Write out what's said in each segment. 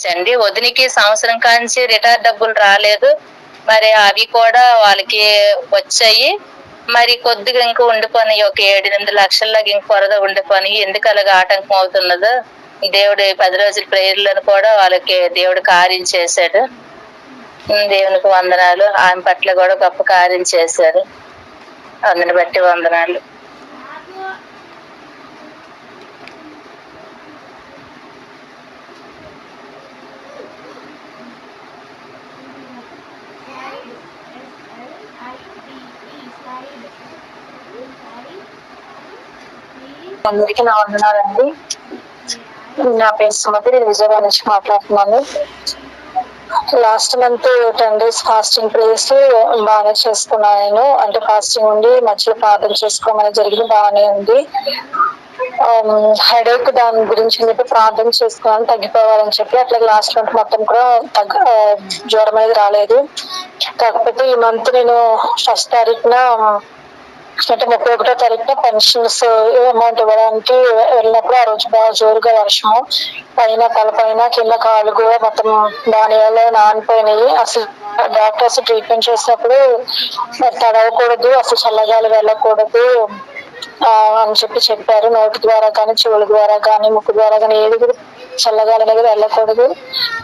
చండి వదినికి సంవత్సరం కాంచి రిటైర్ డబ్బులు రాలేదు. మరి అవి కూడా వాళ్ళకి వచ్చాయి. మరి కొద్దిగా ఇంకా ఉండిపోయి ఒక 7-8 లక్షల్లాగా ఇంక కొరద ఉండిపోయి ఎందుకు అలాగ ఆటంకం అవుతున్నదో దేవుడు 10 రోజుల ప్రేయర్లను కూడా వాళ్ళకి దేవుడు కార్యం చేశాడు. దేవునికి వందనాలు. ఆమె పట్ల కూడా గొప్ప కార్యం చేశారు. అందుని బట్టి వందనాలు. అందరికీ నా వందనాలండి. నా పేరు సుమతి, నేను విజయవాడ నుంచి మాట్లాడుతున్నాను. Last month 10 days fasting prayers బాగానే చేసుకున్నాను నేను. అంటే ఫాస్టింగ్ ఉండి మధ్యలో ప్రార్థన చేసుకోవడం జరిగింది, బాగానే ఉంది. హెడేక్ దాని గురించి చెప్పి ప్రార్థన చేసుకున్నాను తగ్గిపోవాలని చెప్పి. అట్లా లాస్ట్ మంత్ మొత్తం కూడా జ్వరం అనేది రాలేదు. కాకపోతే ఈ మంత్ నేను 1st తారీఖున అంటే 31వ తారీఖున పెన్షన్స్ అమౌంట్ ఇవ్వడానికి వెళ్ళినప్పుడు ఆ రోజు బాగా జోరుగా వర్షము, పైన తలపైన కింద కాలు కూడా మొత్తం దాని వల్ల నానిపోయినాయి. అసలు డాక్టర్స్ ట్రీట్మెంట్ చేసినప్పుడు తడవకూడదు, అసలు చల్లగాలి వెళ్ళకూడదు అని చెప్పారు. నోటి ద్వారా కానీ, చెవుల ద్వారా కానీ, ముక్కు ద్వారా కానీ ఏది కూడా చల్లగాలి అనేది వెళ్ళకూడదు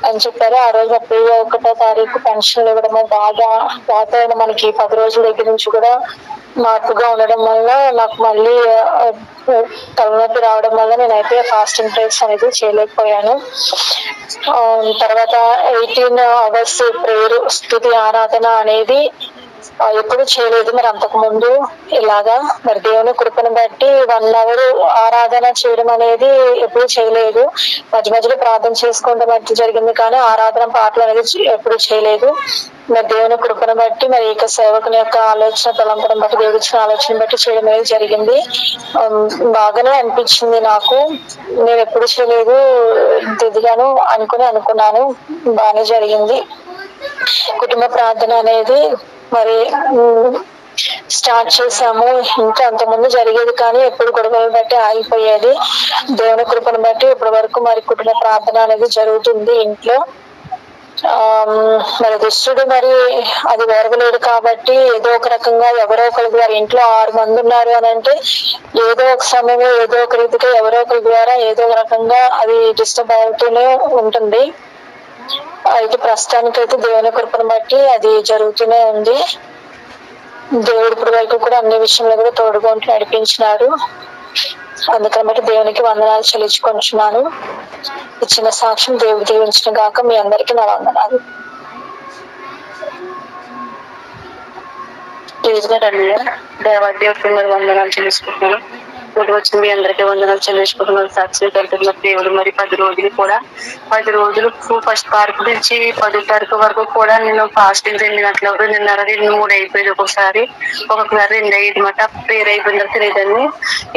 అని చెప్పారు. ఆ రోజు 31వ తారీఖు పెన్షన్లు ఇవ్వడము, బాగా వాతావరణం మనకి 10 రోజుల దగ్గర నుంచి కూడా మార్పుగా ఉండడం వల్ల నాకు మళ్ళీ తలనొప్పి రావడం వల్ల నేనైతే ఫాస్టింగ్ ప్రేయర్స్ అనేది చేయలేకపోయాను. తర్వాత 18 hours ప్రేయర్, స్తుతి, ఆరాధన అనేది ఎప్పుడు చేయలేదు మరి అంతకు ముందు ఇలాగా. మరి దేవుని కృపను బట్టి 1 hour ఆరాధన చేయడం అనేది ఎప్పుడు చేయలేదు. మధ్య మధ్యలో ప్రార్థన చేసుకోవడం బట్టి జరిగింది కానీ ఆరాధన పాటలు అనేది ఎప్పుడు చేయలేదు. మరి దేవుని కృపను బట్టి మరి ఇక సేవకుని యొక్క ఆలోచన తలంపడం బట్టి, దేవుడి ఇచ్చిన ఆలోచన బట్టి చేయడం అనేది జరిగింది. బాగానే అనిపించింది నాకు. నేను ఎప్పుడు చేయలేదు, ఇదిగాను అనుకున్నాను. బాగానే జరిగింది. కుటుంబ ప్రార్థన అనేది మరి స్టార్ట్ చేసాము. ఇంకా అంతకుముందు జరిగేది కానీ ఎప్పుడు గొడవలు బట్టి ఆగిపోయేది. దేవుని కృపను బట్టి ఇప్పటి వరకు మరి కుటుంబ ప్రార్థన అనేది జరుగుతుంది ఇంట్లో. మరి దుష్టుడు మరి అది ఓరవలేడు కాబట్టి ఏదో ఒక రకంగా ఎవరో ఒకరి ద్వారా, ఇంట్లో 6 మంది ఉన్నారు అని అంటే ఏదో ఒక సమయంలో ఏదో ఒక రీతిగా ఎవరో ఒకరి ద్వారా ఏదో ఒక రకంగా అది డిస్టర్బ్ అవుతూనే ఉంటుంది. అయితే ప్రస్తుతానికైతే దేవుని కృపను బట్టి అది జరుగుతూనే ఉంది. దేవుడి ఇప్పటి వరకు కూడా అన్ని విషయంలో కూడా తోడుగా ఉంటూ నడిపించినాడు. అందుకని బట్టి దేవునికి వందనాలు చెల్లించుకుంటున్నాను. ఇచ్చిన సాక్ష్యం దేవుడు దీవించిన గాక. మీ అందరికీ నా వందనాలు. దేవాదేవుడికి వందనాలు చెల్లించుకుంటున్నాను. ఇప్పుడు వచ్చిన మీ అందరికీ వందనాలు చెల్లించుకుంటున్నాను. సాక్షి కలుగుతున్న దేవుడు మరి 10 రోజులు కూడా 10 రోజులు 1st తారీఖు నుంచి 10వ తారీఖు వరకు కూడా నేను ఫాస్టింగ్ 2 గంటల 2:30 2-3 అయిపోయింది. ఒక్కొక్కసారి 2 అయ్యేదన్నమాట. ప్రేయర్ అయిపోయిన తర్వాత లేదండి.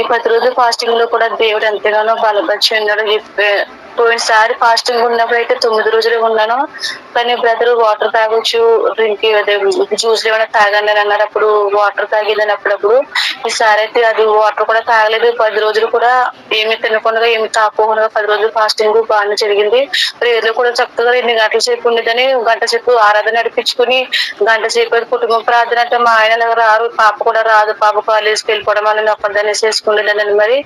ఈ 10 రోజులు ఫాస్టింగ్ లో కూడా దేవుడు ఎంతగానో బలపరిచి ఉన్నాడు. పోయినసారి ఫాస్టింగ్ ఉన్నప్పుడు అయితే 9 రోజులు ఉన్నాను. కానీ బ్రదర్ వాటర్ తాగొచ్చు, డ్రింక్ జ్యూస్ ఏమైనా తాగండి అని అన్నారు. అప్పుడు వాటర్ తాగిందని అప్పుడప్పుడు. ఈసారి అయితే అది వాటర్ కూడా తాగలేదు. 10 రోజులు కూడా ఏమి తినకుండా ఏమి తాగకుండా 10 రోజులు ఫాస్టింగ్ బాగానే జరిగింది. ప్రేయర్లు కూడా చక్కగా 2 గంటల సేపు ఉండేదని గంట సేపు ఆరాధన నడిపించుకుని గంట సేపు కుటుంబం ప్రార్థన అంటే మా ఆయన రారు, పాప కూడా రాదు. పాప కాలేజీకి వెళ్ళిపోవడం వల్ల ఒక్కదాన్ని చేసుకుండేదాన్ని. మరి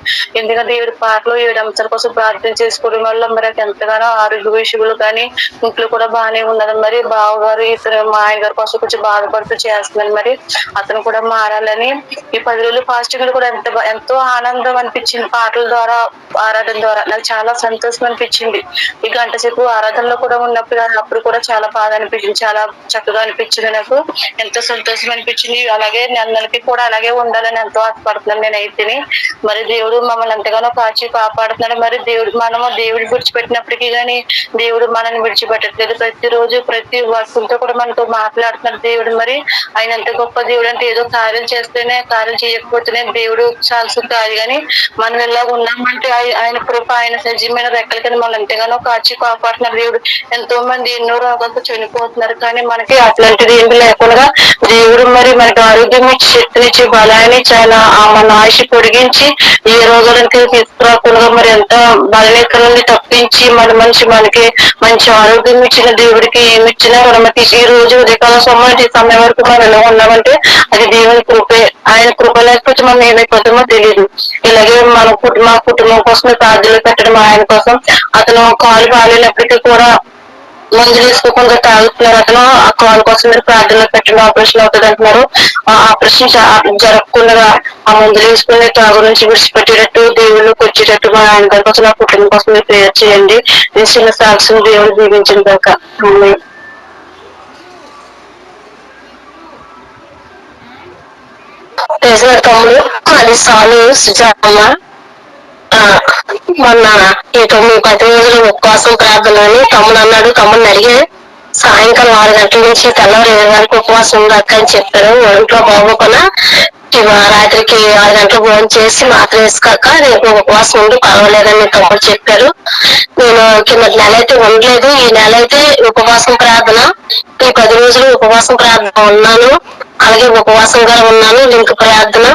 ఎందుకంటే 7 పాటలు 7 అంశాల కోసం ప్రార్థన చేసుకోవడం వల్ల మరి ఎంతగానో ఆరోగ్య విషయంలో కానీ ఇంట్లో కూడా బాగానే ఉన్నది. మరి బావగారు ఇతను మా ఆయన గారి కోసం కొంచెం బాధపడుతూ చేస్తున్నాను. మరి అతను కూడా మారాలని ఈ 10 రోజులు ఫాస్టింగ్ కూడా ఎంతో ఆనందం అనిపించింది. పాటల ద్వారా, ఆరాధన ద్వారా నాకు చాలా సంతోషం అనిపించింది. ఈ గంట సేపు ఆరాధనలో కూడా ఉన్నప్పుడు అప్పుడు కూడా చాలా బాధ అనిపించింది, చాలా చక్కగా అనిపించింది. నాకు ఎంతో సంతోషం అనిపించింది. అలాగే నెలకి కూడా అలాగే ఉండాలని ఎంతో ఆశపడుతున్నాను నేనైతే. మరి దేవుడు మమ్మల్ని ఎంతగానో కాచి కాపాడుతున్నాడు. మరి మనము దేవుడు విడిచిపెట్టినప్పటికీ కానీ దేవుడు మనల్ని విడిచిపెట్టట్లేదు. ప్రతిరోజు ప్రతి వర్షంతో కూడా మనతో మాట్లాడుతున్నాడు దేవుడు. మరి ఆయన ఎంత గొప్ప దేవుడు అంటే ఏదో కార్యం చేస్తేనే, కార్యం చేయకపోతేనే దేవుడు చాల్సి కాదు. కానీ మనం ఇలా ఉన్నామంటే ఆయన కృప, ఆయన సజీవమైన రెక్కల కింద మనం ఎంతగానో కాచి కాపాడుతున్నారు దేవుడు. ఎంతో మంది ఎన్నో రోగాలతో చనిపోతున్నారు. కానీ మనకి అట్లాంటిది ఏమి లేకుండా దేవుడు మరి మనకి ఆరోగ్యం ఇచ్చి, శక్తినిచ్చి, బలాన్ని చాలా మన ఆయుష్ పొడిగించి ఏ రోగాలను తీసుకురాకుండా మరి ఎంత బలలేఖ నుండి తప్పించి మనకి మంచి ఆరోగ్యం ఇచ్చిన దేవుడికి ఏమి ఇచ్చినా మనం ఈ రోజు ఉదయకాల సమయం వరకు మనం ఎలా ఉన్నామంటే అది దేవుని కృపే. ఆయన కృప లేకపోతే మనం ఏమైపోతామో తెలియదు. ఇలాగే మా కుటుంబం కోసమే ప్రార్థనలు పెట్టడం, ఆయన కోసం అతను కాలు బాగాలేనప్పటికీ కూడా మందులు వేసుకోకుండా తాగుతున్నారు. అతను ఆ కాలు కోసం మీరు ప్రార్థనలు పెట్టడం, ఆపరేషన్ అవుతుంది అంటున్నారు. ఆ ఆపరేషన్ జరగకుండా ఆ మందులు వేసుకుని తాగు నుంచి విడిచిపెట్టేటట్టు దేవుళ్ళకి వచ్చేటట్టు మా ఆయన గారి కోసం, ఆ కుటుంబం కోసం మీరు ప్రేయర్ చేయండి. నేను చిన్న సాక్ష్యం దేవుడు దీవించిన దాకా. తమ్ముడు అది సాలు సుజాతమ్మ. మొన్న ఈ 9-10 రోజులు ఉపవాసం ప్రార్థన అని తమ్ముడు అన్నాడు. తమ్ముడిని అడిగే సాయంకాలం 6 గంటల నుంచి తెల్లవారు 7 వరకు ఉపవాసం ఉందక్క అని చెప్పారు. ఒంట్లో బాగోకుండా రాత్రికి 6 గంటలు భోజనం చేసి మాత్రం వేసుకోక రేపు ఉపవాసం ఉండి పర్వాలేదని తమ్ముడు చెప్పారు. నేను కిందటి నెల అయితే ఉండలేదు. ఈ నెల అయితే ఉపవాసం ప్రార్థన, ఈ 10 రోజులు ఉపవాసం ప్రార్థన ఉన్నాను. అలాగే ఉపవాసంగా ఉన్నాను. లింక్ ప్రార్థన,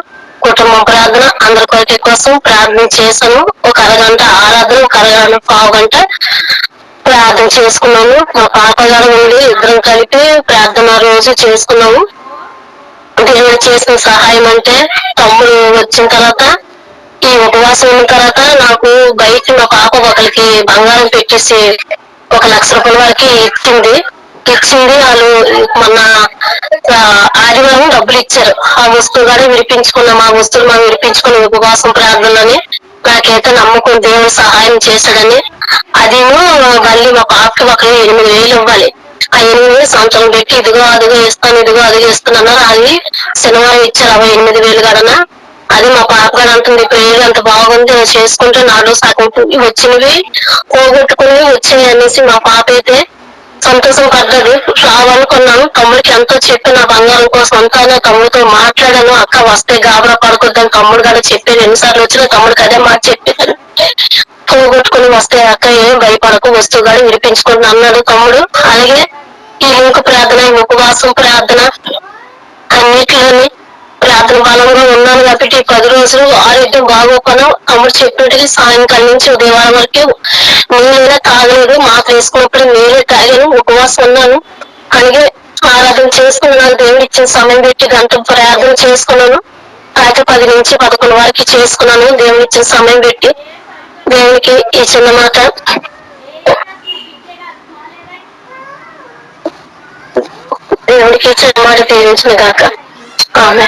కుటుంబం ప్రార్థన, అందరి కొరత కోసం ప్రార్థన చేశాను. ఒక అరగంట ఆరాధన, ఒక అరగంట పావు గంట ప్రార్థన చేసుకున్నాము. మా పాప గారు ఉండి ఇద్దరం కలిపి ప్రార్థన రోజు చేసుకున్నాము. దేవుడు చేసిన సహాయం అంటే తమ్ముడు వచ్చిన తర్వాత, ఈ ఉపవాసం ఉన్న తర్వాత నాకు బయట మా పాప ఒకరికి బంగారం పెట్టేసి 1 లక్ష రూపాయల వరకు ఇచ్చింది. వాళ్ళు మొన్న ఆదివారం డబ్బులు ఇచ్చారు. ఆ వస్తువు కూడా విడిపించుకున్నాం. ఆ వస్తువులు మనం విడిపించుకున్న ఉపవాసం ప్రార్థనని నాకైతే నమ్మకం దేవుడు సహాయం చేశాడని. అదేమో మళ్ళీ మా పాపకి 8,000 ఇవ్వాలి. ఆ 8,000 సంవత్సరం పెట్టి ఇదిగో అదిగో ఇస్తాను, ఇదిగో అదిగో ఇస్తున్నాను. అది శనివారం ఇచ్చారు 8,000 కడనా. అది మా పాప గారు అంటుంది, ప్రేయర్ అంత బాగుంది చేసుకుంటే నాలో సగం వచ్చినవి పోగొట్టుకుని వచ్చాయి అనేసి మా పాప అయితే సంతోషం పడ్డది. రావాలనుకున్నాను. తమ్ముడికి ఎంతో చెప్పి నా బంగారం కోసం అంతా తమ్ముడితో మాట్లాడాను. అక్క వస్తే గాబరా పడుకోద్దని తమ్ముడు కూడా చెప్పాను. ఎన్నిసార్లు వచ్చినా తమ్ముడికి అదే మాట చెప్పాను. పోగొట్టుకుని వస్తే అక్క ఏం భయపడకు, వస్తువు కూడా విడిపించుకుని అన్నాడు తమ్ముడు. అలాగే ఈ లింక్ ప్రార్థన, ఉపవాసం ప్రార్థన అన్నిటిలోని ప్రార్థన బలంగా ఉన్నాను కాబట్టి 10 రోజులు ఆరోగ్యం బాగోకుండా తమ్ముడు చెప్పినట్టుగా సాయంకాలం నుంచి ఉదయం వరకు నీళ్ళైనా తాగలేదు. మాకు వేసుకున్నప్పుడు నీళ్ళే తాగాను. ఉపవాసం ఉన్నాను. అలాగే ఆరాధన చేసుకున్నాను. దేవుడు ఇచ్చిన సమయం పెట్టి గంట ప్రార్థన చేసుకున్నాను. రాత్రి 10 నుంచి 11 వరకు చేసుకున్నాను. దేవుడు ఇచ్చిన సమయం పెట్టి దేవునికి ఈ చిన్న మాట దేవుడికి చిన్న మాట తీరించిన కాక ఆమె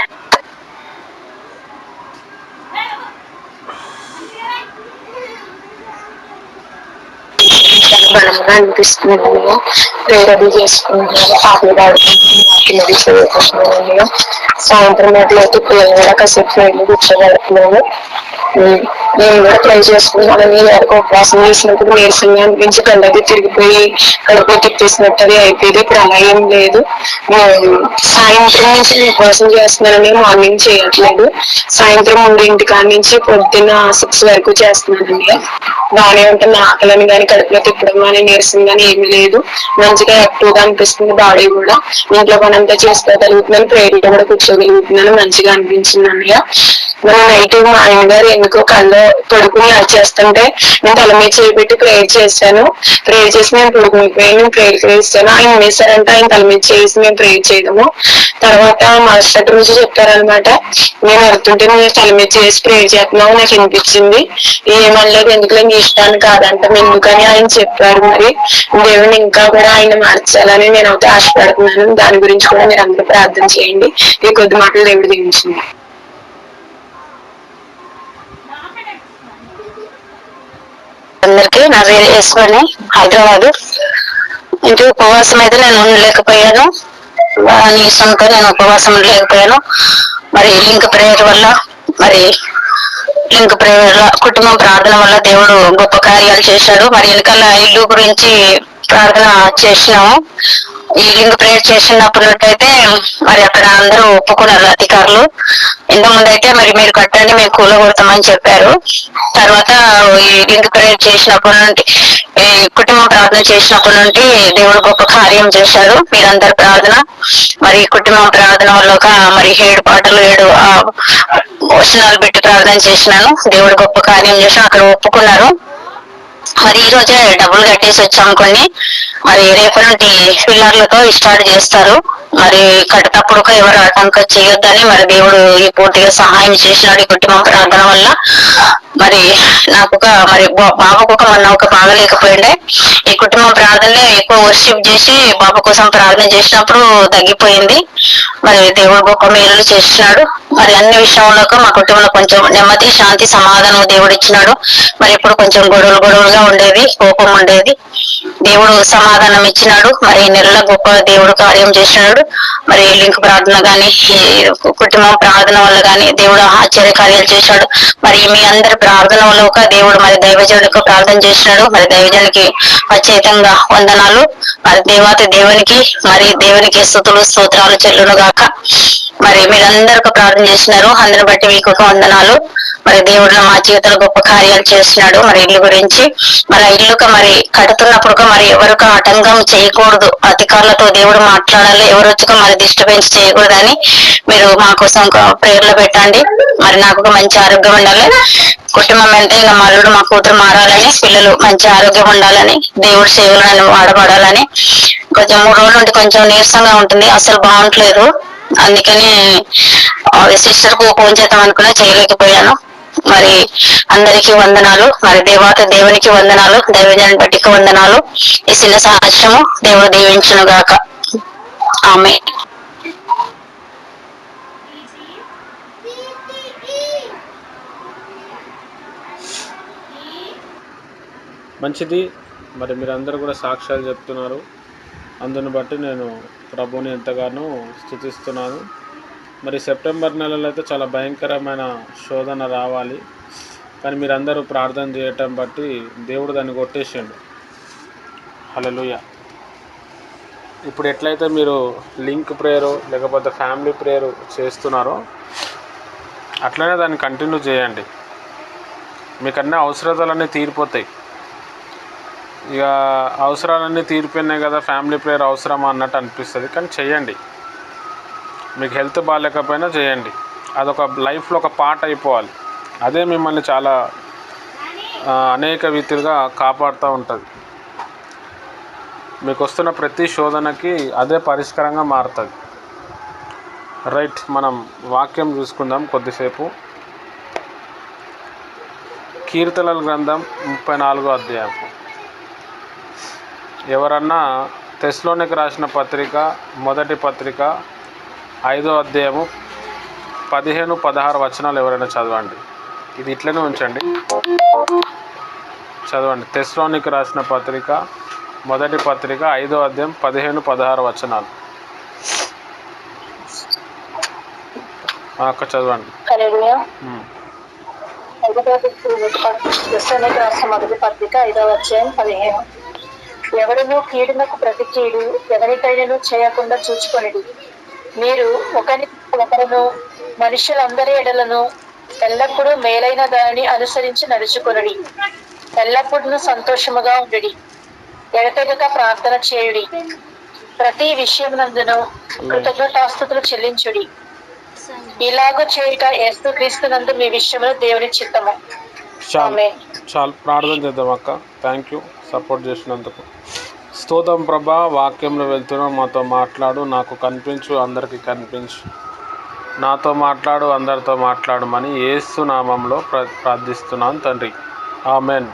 బలంగా అనిపిస్తున్నాను. ప్రేరణ చేసుకుంటున్నాను. పాపలు చదువుకుంటున్నాను. సాయంత్రం అట్లయితే పిల్లలు కూడా కాసేపు వెళ్ళి కూర్చోగలుగుతున్నాను. నేను కూడా ట్రై చేసుకున్నాను. నేను వరకు ఉపవాసం చేసినప్పుడు నీరసంగా అనిపించి కళ్ళకి తిరిగిపోయి కడుపు తిప్పేసినట్టు అది అయిపోయింది. ఇప్పుడు అలా ఏం లేదు. సాయంత్రం నుంచి ఉపవాసం చేస్తున్నానని మార్నింగ్ చేయట్లేదు. సాయంత్రం 3 కాడ నుంచి పొద్దున్న 6 వరకు చేస్తున్నానండి. బాగానే ఉంటుంది. ఆకలని కానీ కడుపులో తిప్పడం కానీ నీరసం కానీ ఏమి లేదు. మంచిగా యాక్టివ్ గా అనిపిస్తుంది బాడీ కూడా. ఇంట్లో పని అంతా చేసుకోగలుగుతున్నాను. ప్రేయర్ లో కూడా కూర్చోగలుగుతున్నాను. మంచిగా అనిపించింది అన్నయ్య. మన నైట్ మా ఆయన గారు ఎందుకో కళ్ళు పడుకుని చేస్తుంటే నేను తల మీద చేపెట్టి ప్రేయర్ చేశాను. ప్రేయర్ చేసి నేను పడుకునిపోయి నేను ప్రేయర్ చేస్తాను. ఆయన వేసారంటే ఆయన తల మీద చేసి మేము ప్రేయర్ చేయడము. తర్వాత మాస్టర్ నుంచి చెప్పారనమాట, నేను వెళ్తుంటే నేను తల మీద చేసి ప్రేయర్ చేస్తున్నావు నాకు వినిపించింది. ఏమనలేదు, ఎందుకులే నీ ఇష్టాన్ని కాదంటాం ఎందుకని ఆయన చెప్పారు. మరి దేవుని ఇంకా కూడా ఆయన మార్చాలని నేను అయితే ఆశపడుతున్నాను. దాని గురించి కూడా మీరు అందరూ ప్రార్థన చేయండి. ఈ కొద్ది మాటలు దేవుడు దీవించింది. అందరికి నా పేరు యశ్వని, హైదరాబాద్. ఇంటి ఉపవాసం అయితే నేను ఉండలేకపోయాను. నీసంతో నేను ఉపవాసం ఉండలేకపోయాను. మరి లింక్ ప్రేయర్ వల్ల, లింక్ ప్రేయర్ కుటుంబం ప్రార్థన వల్ల దేవుడు గొప్ప కార్యాలు చేశాడు. మరి వెనకాల ఇల్లు గురించి ప్రార్థన చేసినాము. ఈ లింక్ ప్రేయర్ చేసినప్పుడైతే మరి అక్కడ అందరూ ఒప్పుకున్నారు అధికారులు. ఇంత ముందు అయితే మరి మీరు కట్టండి మేము కూలగొడతామని చెప్పారు. తర్వాత ఈ లింక్ ప్రేయర్ చేసినప్పటి నుండి, ఈ కుటుంబ ప్రార్థన చేసినప్పటి నుండి దేవుడు గొప్ప కార్యం చేశాడు. మీరందరి ప్రార్థన, మరి కుటుంబ ప్రార్థన వల్ల మరి 7 పాటలు 7 వచనాలు పెట్టి ప్రార్థన చేసినాను. దేవుడు గొప్ప కార్యం చేశాను. అక్కడ ఒప్పుకున్నారు. మరి ఈ రోజే డబ్బులు కట్టేసి వచ్చాము కొన్ని. మరి రేపటి నుండి పిల్లర్లతో స్టార్ట్ చేస్తారు. మరి కట్టేటప్పుడు ఎవరు ఆటంకం చేయొద్దని మరి దేవుడు ఈ పూర్తిగా సహాయం చేసినాడు ఈ కుటుంబం ప్రార్థన వల్ల. మరి నాకు మరి బాబుకు మొన్న బాగలేకపోయిండే. ఈ కుటుంబం ప్రార్థనలో ఎక్కువ వర్షిప్ చేసి బాబు కోసం ప్రార్థన చేసినప్పుడు తగ్గిపోయింది. మరి దేవుడు గొప్ప మేలు చేస్తున్నాడు. మరి అన్ని విషయంలో మా కుటుంబంలో కొంచెం నెమ్మది, శాంతి, సమాధానం దేవుడు ఇచ్చినాడు. మరి ఇప్పుడు కొంచెం గొడవలుగా ఉండేది, కోపం ఉండేది. దేవుడు సమాధానం ఇచ్చినాడు. మరి నెలలో గొప్ప దేవుడు కార్యం చేసినాడు. మరి లింక్ ప్రార్థన గాని, కుటుంబం ప్రార్థన వల్ల గాని దేవుడు ఆశ్చర్య కార్యాలు చేశాడు. మరి మీ అందరి ప్రార్థన వల్ల ఒక దేవుడు మరి దైవజనుడికి ప్రార్థన చేసినాడు. మరి దైవజనునికి ప్రత్యేకంగా వందనాలు. మరి దేవాతి దేవునికి మరి దేవునికి స్తుతులు స్తోత్రాలు చెల్లును గాక. మరి మీరందరికీ ప్రార్థన చేసినారు. అందరిని బట్టి మీకు ఒక వందనాలు. మరి దేవుడు మా జీవితంలో గొప్ప కార్యాలు చేస్తున్నాడు. మరి ఇల్లు గురించి మరి ఇల్లుక మరి కడుతున్నప్పుడు మరి ఎవరికి ఆటంకం చేయకూడదు. అధికారులతో దేవుడు మాట్లాడాలి. ఎవరు వచ్చుక మరి డిస్టర్బెన్స్ చేయకూడదని మీరు మా కోసం ప్రేర్లు పెట్టండి. మరి నాకు మంచి ఆరోగ్యం ఉండాలి. కుటుంబం అంటే ఇంకా మల్లుడు మా కూతురు మారాలని, పిల్లలు మంచి ఆరోగ్యం ఉండాలని, దేవుడి సేవలు వాడబడాలని. కొంచెం 3 రోజుల నుండి కొంచెం నీరసంగా ఉంటుంది, అసలు బాగుంటలేదు. అందుకని సిస్టర్ కు ఫోన్ చేద్దాం అనుకున్నా, చేయలేకపోయాను. మరి అందరికీ వందనాలు. మరి దేవునికి వందనాలు, దైవజనాన్ని బట్టికి వందనాలు. ఈ చిన్న సాక్ష్యము దేవుడు దీవించును గాక. ఆమె మంచిది. మరి మీరందరూ కూడా సాక్ష్యాలు చెప్తున్నారు. అందుని బట్టి నేను ప్రభువుని ఎంతగానో స్తుతిస్తున్నాను. మరి సెప్టెంబర్ నెలలో అయితే చాలా భయంకరమైన శోధన రావాలి, కానీ మీరందరూ ప్రార్థన చేయటం బట్టి దేవుడు దాన్ని కొట్టేసిండు. హల్లెలూయా. ఇప్పుడు ఎట్లయితే మీరు లింక్ ప్రేయరు లేకపోతే ఫ్యామిలీ ప్రేయరు చేస్తున్నారో అట్లనే దాన్ని కంటిన్యూ చేయండి. మీకు అన్ని అవసరతలన్నీ తీరిపోతాయి. ఇక అవసరాలన్నీ తీరిపోయినాయి కదా, ఫ్యామిలీ ప్రేయర్ అవసరమా అన్నట్టు అనిపిస్తుంది, కానీ చేయండి. మీకు హెల్త్ బాగాలేకపోయినా చేయండి. అదొక లైఫ్లో ఒక పార్ట్ అయిపోవాలి. అదే మిమ్మల్ని చాలా అనేక రీతిలుగా కాపాడుతూ ఉంటుంది. మీకు వస్తున్న ప్రతి శోధనకి అదే పరిష్కారంగా మారుతుంది. రైట్, మనం వాక్యం చూసుకుందాం కొద్దిసేపు. కీర్తనల గ్రంథం 34వ అధ్యాయం. ఎవరన్నా తెస్సలోనికి రాసిన పత్రిక మొదటి పత్రిక 5వ అధ్యాయము 15-16 వచనాలు ఎవరైనా చదవండి. ఇది ఇట్లనే ఉంచండి, చదవండి. తెస్సలోనికి రాసిన పత్రిక మొదటి పత్రిక 5వ అధ్యాయం 15-16 వచనాలు. అక్క చదవండి. మొదటి పత్రిక 5వ అధ్యాయం 15. ఎవడును కీడునకు ప్రతి కీడు ఎవరికైనా చేయకుండా చూచుకొనిడి. మీరు ఒకరిను మనుషులందరి ఎడలను ఎల్లప్పుడూ మేలైన దానిని అనుసరించి నడుచుకొనుడి. ఎల్లప్పుడూ సంతోషముగా ఉండుడి. ఎడతెగక ప్రార్థన చేయుడి. ప్రతి విషయమునందును కృతజ్ఞతాస్తుతులు చెల్లించుడి. ఇలాగ చేయుట యేసుక్రీస్తునందు మీ విషయంలో దేవుని చిత్తము. చాలు, ప్రార్థన చేద్దాం అక్క. థ్యాంక్ యూ సపోర్ట్ చేసినందుకు. స్తోత్రం ప్రభా. వాక్యంలో వెళ్తున్నాం, మాతో మాట్లాడు, నాకు కనిపించు, అందరికీ కనిపించు, నాతో మాట్లాడు, అందరితో మాట్లాడమని యేసు నామంలో ప్రార్థిస్తున్నాను తండ్రి. ఆమెన్.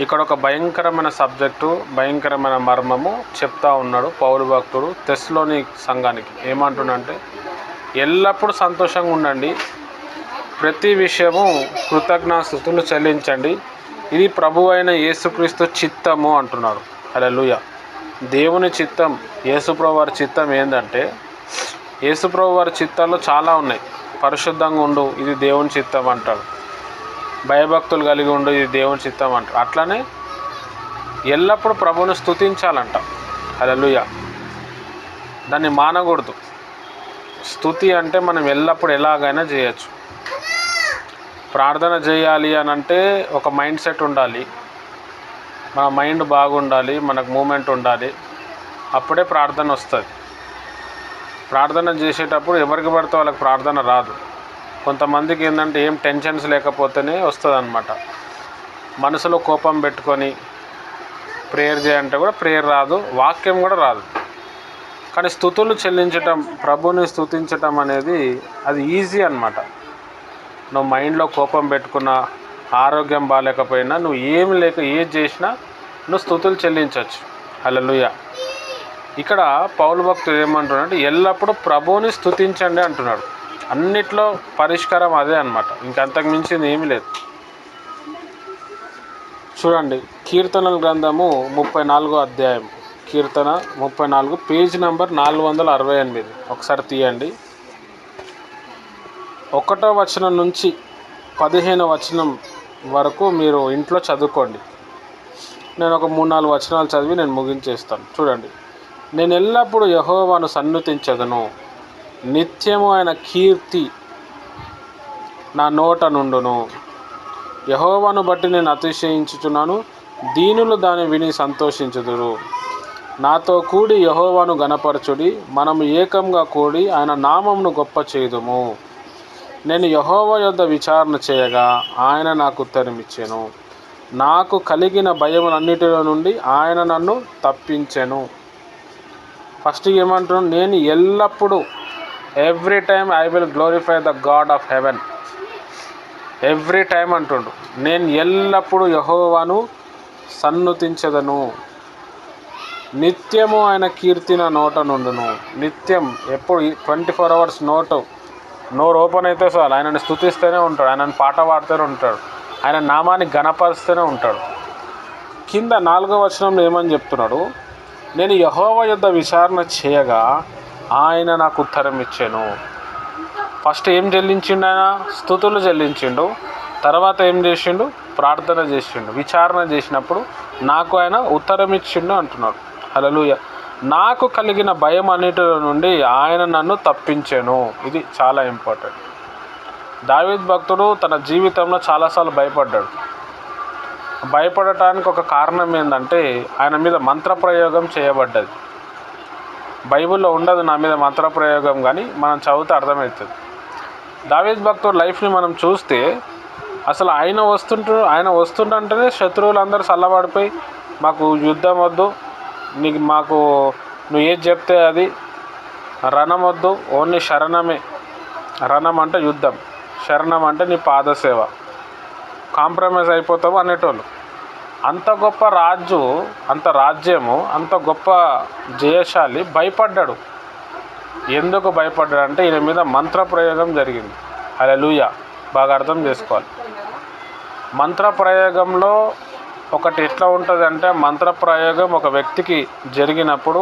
ఇక్కడ ఒక భయంకరమైన సబ్జెక్టు, భయంకరమైన మర్మము చెప్తా ఉన్నాడు పౌలు భక్తుడు తెస్సలోని సంఘానికి. ఏమంటున్నంటే ఎల్లప్పుడూ సంతోషంగా ఉండండి, ప్రతి విషయము కృతజ్ఞతాస్తుతులు చెల్లించండి, ఇది ప్రభు అయిన యేసుక్రీస్తు చిత్తము అంటున్నాడు. హల్లెలూయా. దేవుని చిత్తం, యేసుప్రభు వారి చిత్తం ఏంటంటే, యేసుప్రభు వారి చిత్తాల్లో చాలా ఉన్నాయి. పరిశుద్ధంగా ఉండు, ఇది దేవుని చిత్తం అంటాడు. భయభక్తులు కలిగి ఉండు, ఇది దేవుని చిత్తం అంటాడు. అట్లనే ఎల్లప్పుడూ ప్రభువును స్తుతించాలంట. హల్లెలూయా. దాన్ని మానకూడదు. స్తుతి అంటే మనం ఎల్లప్పుడూ ఎలాగైనా చేయొచ్చు. ప్రార్థన చేయాలి అని అంటే ఒక మైండ్ సెట్ ఉండాలి, మన మైండ్ బాగుండాలి, మనకు మూమెంట్ ఉండాలి, అప్పుడే ప్రార్థన వస్తుంది. ప్రార్థన చేసేటప్పుడు ఎవరికి పడితే వాళ్ళకి ప్రార్థన రాదు. కొంతమందికి ఏంటంటే ఏం టెన్షన్స్ లేకపోతేనే వస్తుంది అన్నమాట. మనసులో కోపం పెట్టుకొని ప్రేయర్ చేయంటే కూడా ప్రేయర్ రాదు, వాక్యం కూడా రాదు. కానీ స్తుతులు చెల్లించటం, ప్రభుని స్తుతించటం అనేది అది ఈజీ అన్నమాట. నువ్వు మైండ్లో కోపం పెట్టుకున్నా, ఆరోగ్యం బాగాలేకపోయినా, నువ్వు ఏమి లేక ఏది చేసినా నువ్వు స్తుతులు చెల్లించవచ్చు. హల్లెలూయా. ఇక్కడ పౌలు భక్తుడు ఏమంటున్నాడు, ఎల్లప్పుడూ ప్రభువుని స్తుతించండి అంటున్నాడు. అన్నిట్లో పరిష్కారం అదే అన్నమాట, ఇంకంతకు మించింది ఏమీ లేదు. చూడండి, కీర్తనల గ్రంథము 34వ అధ్యాయం, కీర్తన 34, పేజ్ నెంబర్ 468. ఒకసారి తీయండి. 1వ వచనం నుంచి 15వ వచనం వరకు మీరు ఇంట్లో చదువుకోండి. నేను ఒక 3-4 వచనాలు చదివి నేను ముగించేస్తాను. చూడండి, నేను ఎల్లప్పుడూ యెహోవాను సన్నుతించెదను, నిత్యము ఆయన కీర్తి నా నోట నుండును. యెహోవాను బట్టి నేను అతిశయించుచున్నాను, దీనులు దాన్ని విని సంతోషించుదురు. నాతో కూడి యెహోవాను గణపరచుడి, మనము ఏకంగా కూడి ఆయన నామమును గొప్ప చేయుదుము. నేను యెహోవా యొద్ద విచారణ చేయగా ఆయన నాకు ఉత్తరమిచ్చెను. నాకు కలిగిన భయములన్నిటిలో నుండి ఆయన నన్ను తప్పించెను. ఫస్ట్ ఏమంటున్నాను, నేను ఎల్లప్పుడూ, every time I will glorify the God of haven. Every time అంటుండు, నేను ఎల్లప్పుడూ యెహోవాను సన్నుతించెదను, నిత్యము ఆయన కీర్తి నా నోట నుండును. నిత్యం, ఎప్పుడు 24 hours నోరు ఓపెన్ అయితే చాలు ఆయనని స్తుతిస్తూనే ఉంటాడు, ఆయనని పాట పాడుతూనే ఉంటాడు, ఆయన నామాన్ని గణపరుస్తూనే ఉంటాడు. కింద 4వ వచనంలో ఏమని చెప్తున్నాడు, నేను యెహోవా యొద్ద విచారణ చేయగా ఆయన నాకు ఉత్తరం ఇచ్చెను. ఫస్ట్ ఏం చెల్లించిండు? ఆయన స్తుతులు చెల్లించిండు. తర్వాత ఏం చేసిండు? ప్రార్థన చేసిండు. విచారణ చేసినప్పుడు నాకు ఆయన ఉత్తరం ఇచ్చిండు అంటున్నాడు. హల్లెలూయా. నాకు కలిగిన భయం అన్నిటిలో నుండి ఆయన నన్ను తప్పించెను. ఇది చాలా ఇంపార్టెంట్. దావీదు భక్తుడు తన జీవితంలో చాలాసార్లు భయపడ్డాడు. భయపడటానికి ఒక కారణం ఏంటంటే ఆయన మీద మంత్రప్రయోగం చేయబడ్డది. బైబిల్లో ఉండదు నా మీద మంత్రప్రయోగం, కానీ మనం చదివితే అర్థమవుతుంది. దావీదు భక్తుడు లైఫ్ని మనం చూస్తే అసలు ఆయన వస్తుంటేనే శత్రువులందరూ చల్లబడిపోయి మాకు యుద్ధం వద్దు, నువ్వు ఏది చెప్తే అది, రణం వద్దు, ఓన్లీ శరణమే. రణం అంటే యుద్ధం, శరణం అంటే నీ పాదసేవ, కాంప్రమైజ్ అయిపోతావు అనేటోళ్ళు. అంత గొప్ప రాజు, అంత రాజ్యము, అంత గొప్ప జయశాలి భయపడ్డాడు. ఎందుకు భయపడ్డాడు అంటే ఈయన మీద మంత్రప్రయోగం జరిగింది. హల్లెలూయా. బాగా అర్థం చేసుకోవాలి. మంత్రప్రయోగంలో ఒకటి ఎట్లా ఉంటుంది అంటే, మంత్రప్రయోగం ఒక వ్యక్తికి జరిగినప్పుడు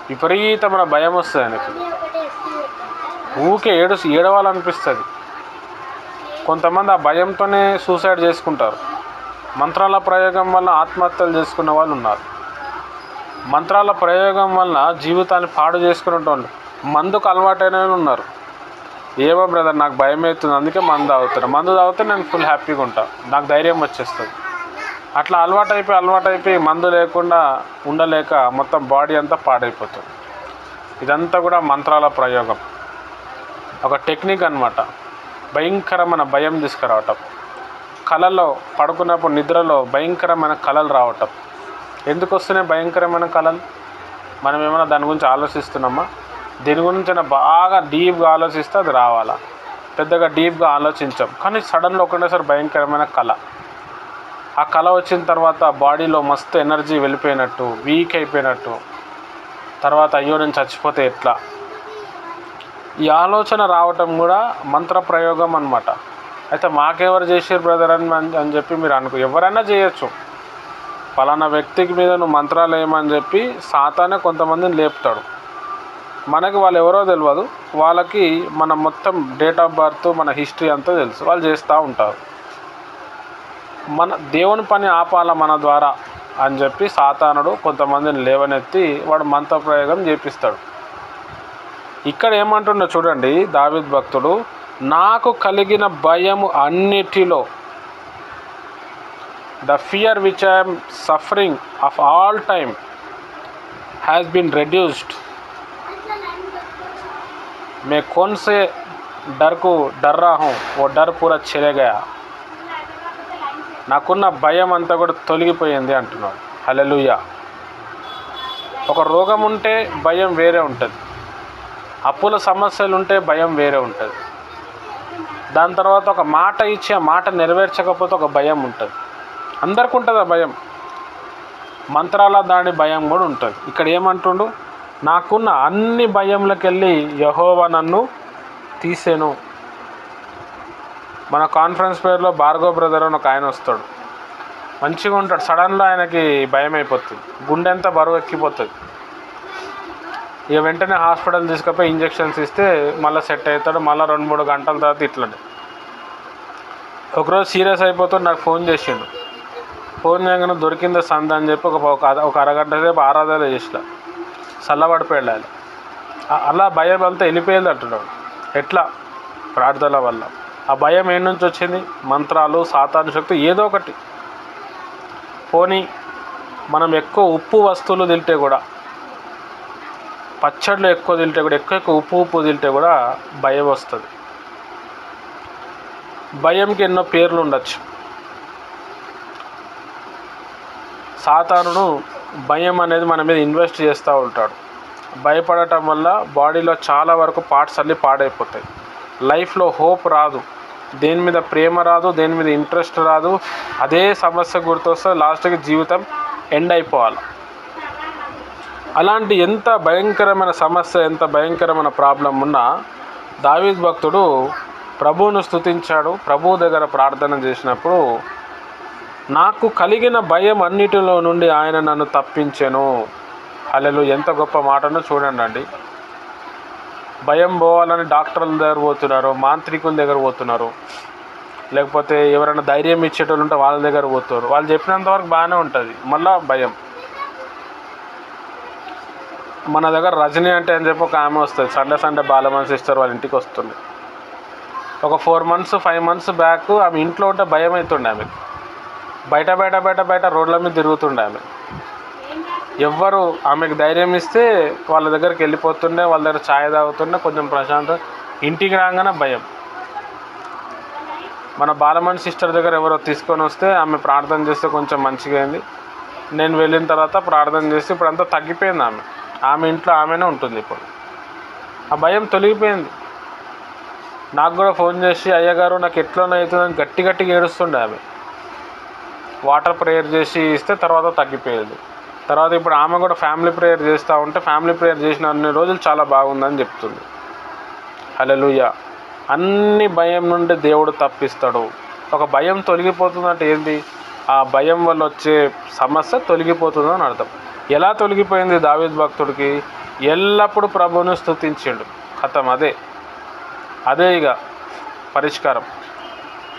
విపరీతమైన భయం వస్తుంది. ఆయనకి ఊకే ఏడవాలనిపిస్తుంది. కొంతమంది ఆ భయంతోనే సూసైడ్ చేసుకుంటారు. మంత్రాల ప్రయోగం వల్ల ఆత్మహత్యలు చేసుకున్న వాళ్ళు ఉన్నారు. మంత్రాల ప్రయోగం వల్ల జీవితాన్ని పాడు చేసుకునే వాళ్ళు, మందుకు అలవాటైన ఉన్నారు. ఏమో బ్రదర్ నాకు భయం అవుతుంది అందుకే మందు తాగుతాను, మందు తాగితే నేను ఫుల్ హ్యాపీగా ఉంటాను, నాకు ధైర్యం వచ్చేస్తుంది. అట్లా అలవాటైపోయి మందు లేకుండా ఉండలేక మొత్తం బాడీ అంతా పాడైపోతుంది. ఇదంతా కూడా మంత్రాల ప్రయోగం, ఒక టెక్నిక్ అన్నమాట. భయంకరమైన భయం తీసుకురావటం, కళల్లో పడుకున్నప్పుడు నిద్రలో భయంకరమైన కళలు రావటం. ఎందుకు వస్తున్నాయి భయంకరమైన కళలు? మనం ఏమైనా దాని గురించి ఆలోచిస్తున్నామా? దీని గురించి బాగా డీప్గా ఆలోచిస్తే అది రావాలా? పెద్దగా డీప్గా ఆలోచించాం, కానీ సడన్గా ఒకటేసారి భయంకరమైన కళ. ఆ కళ వచ్చిన తర్వాత బాడీలో మస్తు ఎనర్జీ వెళ్ళిపోయినట్టు, వీక్ అయిపోయినట్టు, తర్వాత అయ్యో నేను చచ్చిపోతే ఎట్లా, ఈ ఆలోచన రావటం కూడా మంత్రప్రయోగం అన్నమాట. అయితే మాకెవరు చేసారు బ్రదర్ అని చెప్పి మీరు ఎవరైనా చేయొచ్చు. పలానా వ్యక్తికి మీద నువ్వు మంత్రాలు వేయమని చెప్పి సాతానే కొంతమందిని లేపుతాడు. మనకి వాళ్ళు ఎవరో తెలియదు, వాళ్ళకి మన మొత్తం డేట్ ఆఫ్ బర్త్, మన హిస్టరీ అంతా తెలుసు, వాళ్ళు చేస్తూ ఉంటారు. మన దేవుని పని ఆపాల మన ద్వారా అని చెప్పి సాతానుడు కొంతమందిని లేవనెత్తి వాడు మంత్రప్రయోగం చేపిస్తాడు. ఇక్కడ ఏమంటున్నా చూడండి, దావీదు భక్తుడు, నాకు కలిగిన భయము అన్నిటిలో, the fear which I am suffering of all time has been reduced. मैं कौन से डर को डर रहा हूँ वो डर पूरा चले गया. నాకున్న భయం అంతా కూడా తొలగిపోయింది అంటున్నాడు. హల్లెలూయా. ఒక రోగం ఉంటే భయం వేరే ఉంటుంది, అప్పుల సమస్యలు ఉంటే భయం వేరే ఉంటుంది, దాని తర్వాత ఒక మాట ఇచ్చి ఆ మాట నెరవేర్చకపోతే ఒక భయం ఉంటుంది. అందరికి ఉంటుంది ఆ భయం. మంత్రాల దాని భయం కూడా ఉంటుంది. ఇక్కడ ఏమంటుండు, నాకున్న అన్ని భయంలోకెళ్ళి యెహోవా నన్ను తీసేను. మన కాన్ఫరెన్స్ పేరులో భార్గవ్ బ్రదర్ అని ఒక ఆయన వస్తాడు, మంచిగా ఉంటాడు. సడన్లో ఆయనకి భయం అయిపోతుంది, గుండె అంతా బరువు ఎక్కిపోతుంది. ఇక వెంటనే హాస్పిటల్ తీసుకుపోయి ఇంజెక్షన్స్ ఇస్తే మళ్ళీ సెట్ అవుతాడు. మళ్ళీ 2-3 గంటల తర్వాత ఇట్లనే. ఒకరోజు సీరియస్ అయిపోతాడు, నాకు ఫోన్ చేసిండు. ఫోన్ చేయగానే దొరికిందే సంద అని చెప్పి ఒక అరగంట సేపు ఆరాధన చేసిన, చల్లబడిపోయాడు ఆయన. అలా భయం అంతా వెళ్ళిపోయింది అంటున్నాడు. ఎట్లా? ప్రార్థన వల్ల. ఆ భయం ఏం నుంచి వచ్చింది? మంత్రాలు, సాతాను శక్తి, ఏదో ఒకటి. పోనీ మనం ఎక్కువ ఉప్పు వస్తువులు తింటే కూడా, పచ్చళ్ళు ఎక్కువ తింటే కూడా, ఎక్కువ ఉప్పు తింటే కూడా భయం వస్తుంది. భయంకి ఎన్నో పేర్లు ఉండొచ్చు. సాతానుడు భయం అనేది మన మీద ఇన్వెస్ట్ చేస్తూ ఉంటాడు. భయపడటం వల్ల బాడీలో చాలా వరకు పార్ట్స్ అన్నీ పాడైపోతాయి. లైఫ్లో హోప్ రాదు, దేని మీద ప్రేమ రాదు, దేని మీద ఇంట్రెస్ట్ రాదు. అదే సమస్య గుర్తొస్తే లాస్ట్కి జీవితం ఎండ్ అయిపోవాలి. అలాంటి ఎంత భయంకరమైన సమస్య, ఎంత భయంకరమైన ప్రాబ్లం ఉన్నా దావీదు భక్తుడు ప్రభువును స్తుతించాడు. ప్రభువు దగ్గర ప్రార్థన చేసినప్పుడు, నాకు కలిగిన భయం అన్నిటిలో నుండి ఆయన నన్ను తప్పించెను. హల్లెలూయా. ఎంత గొప్ప మాటనో చూడండి. భయం పోవాలని డాక్టర్ల దగ్గర పోతున్నారు, మాంత్రికుల దగ్గర పోతున్నారు, లేకపోతే ఎవరైనా ధైర్యం ఇచ్చేటోళ్ళు ఉంటే వాళ్ళ దగ్గర పోతారు. వాళ్ళు చెప్పినంత వరకు బాగానే ఉంటుంది, మళ్ళీ భయం. మన దగ్గర రజనీ అంటే అని చెప్పి ఒక ఆమె వస్తుంది, సండే బాలమన్ సిస్టర్ వాళ్ళ ఇంటికి వస్తుంది. ఒక 4 months 5 months బ్యాక్ ఆమె ఇంట్లో ఉంటే భయం అవుతుండే. ఆమె బయట రోడ్ల మీద తిరుగుతుండే. ఆమె ఎవ్వరు ఆమెకు ధైర్యం ఇస్తే వాళ్ళ దగ్గరికి వెళ్ళిపోతుండే, వాళ్ళ దగ్గర ఛాయ్ తాగుతుండే, కొంచెం ప్రశాంతం. ఇంటికి రాగానే భయం. మన బాలమన్ సిస్టర్ దగ్గర ఎవరో తీసుకొని వస్తే ఆమె ప్రార్థన చేస్తే కొంచెం మంచిగా అయింది. నేను వెళ్ళిన తర్వాత ప్రార్థన చేస్తే ఇప్పుడు అంతా తగ్గిపోయింది. ఆమె ఇంట్లో ఆమెనే ఉంటుంది ఇప్పుడు. ఆ భయం తొలగిపోయింది. నాకు కూడా ఫోన్ చేసి, అయ్యగారు నాకు ఎట్లనే అవుతుందని గట్టిగా ఏడుస్తుండే. ఆమె వాటర్ ప్రేయర్ చేసి ఇస్తే తర్వాత తగ్గిపోయేది. తర్వాత ఇప్పుడు ఆమె కూడా ఫ్యామిలీ ప్రేయర్ చేస్తూ ఉంటే, ఫ్యామిలీ ప్రేయర్ చేసిన అన్ని రోజులు చాలా బాగుందని చెప్తుంది. హల్లెలూయా. అన్ని భయం నుండి దేవుడు తప్పిస్తాడు. ఒక భయం తొలగిపోతుందంటే ఏంది? ఆ భయం వల్ల వచ్చే సమస్య తొలగిపోతుందని అర్థం. ఎలా తొలగిపోయింది దావీదు భక్తుడికి? ఎల్లప్పుడూ ప్రభువును స్తుతించిండు. ఖతం. అదే ఇక పరిష్కారం.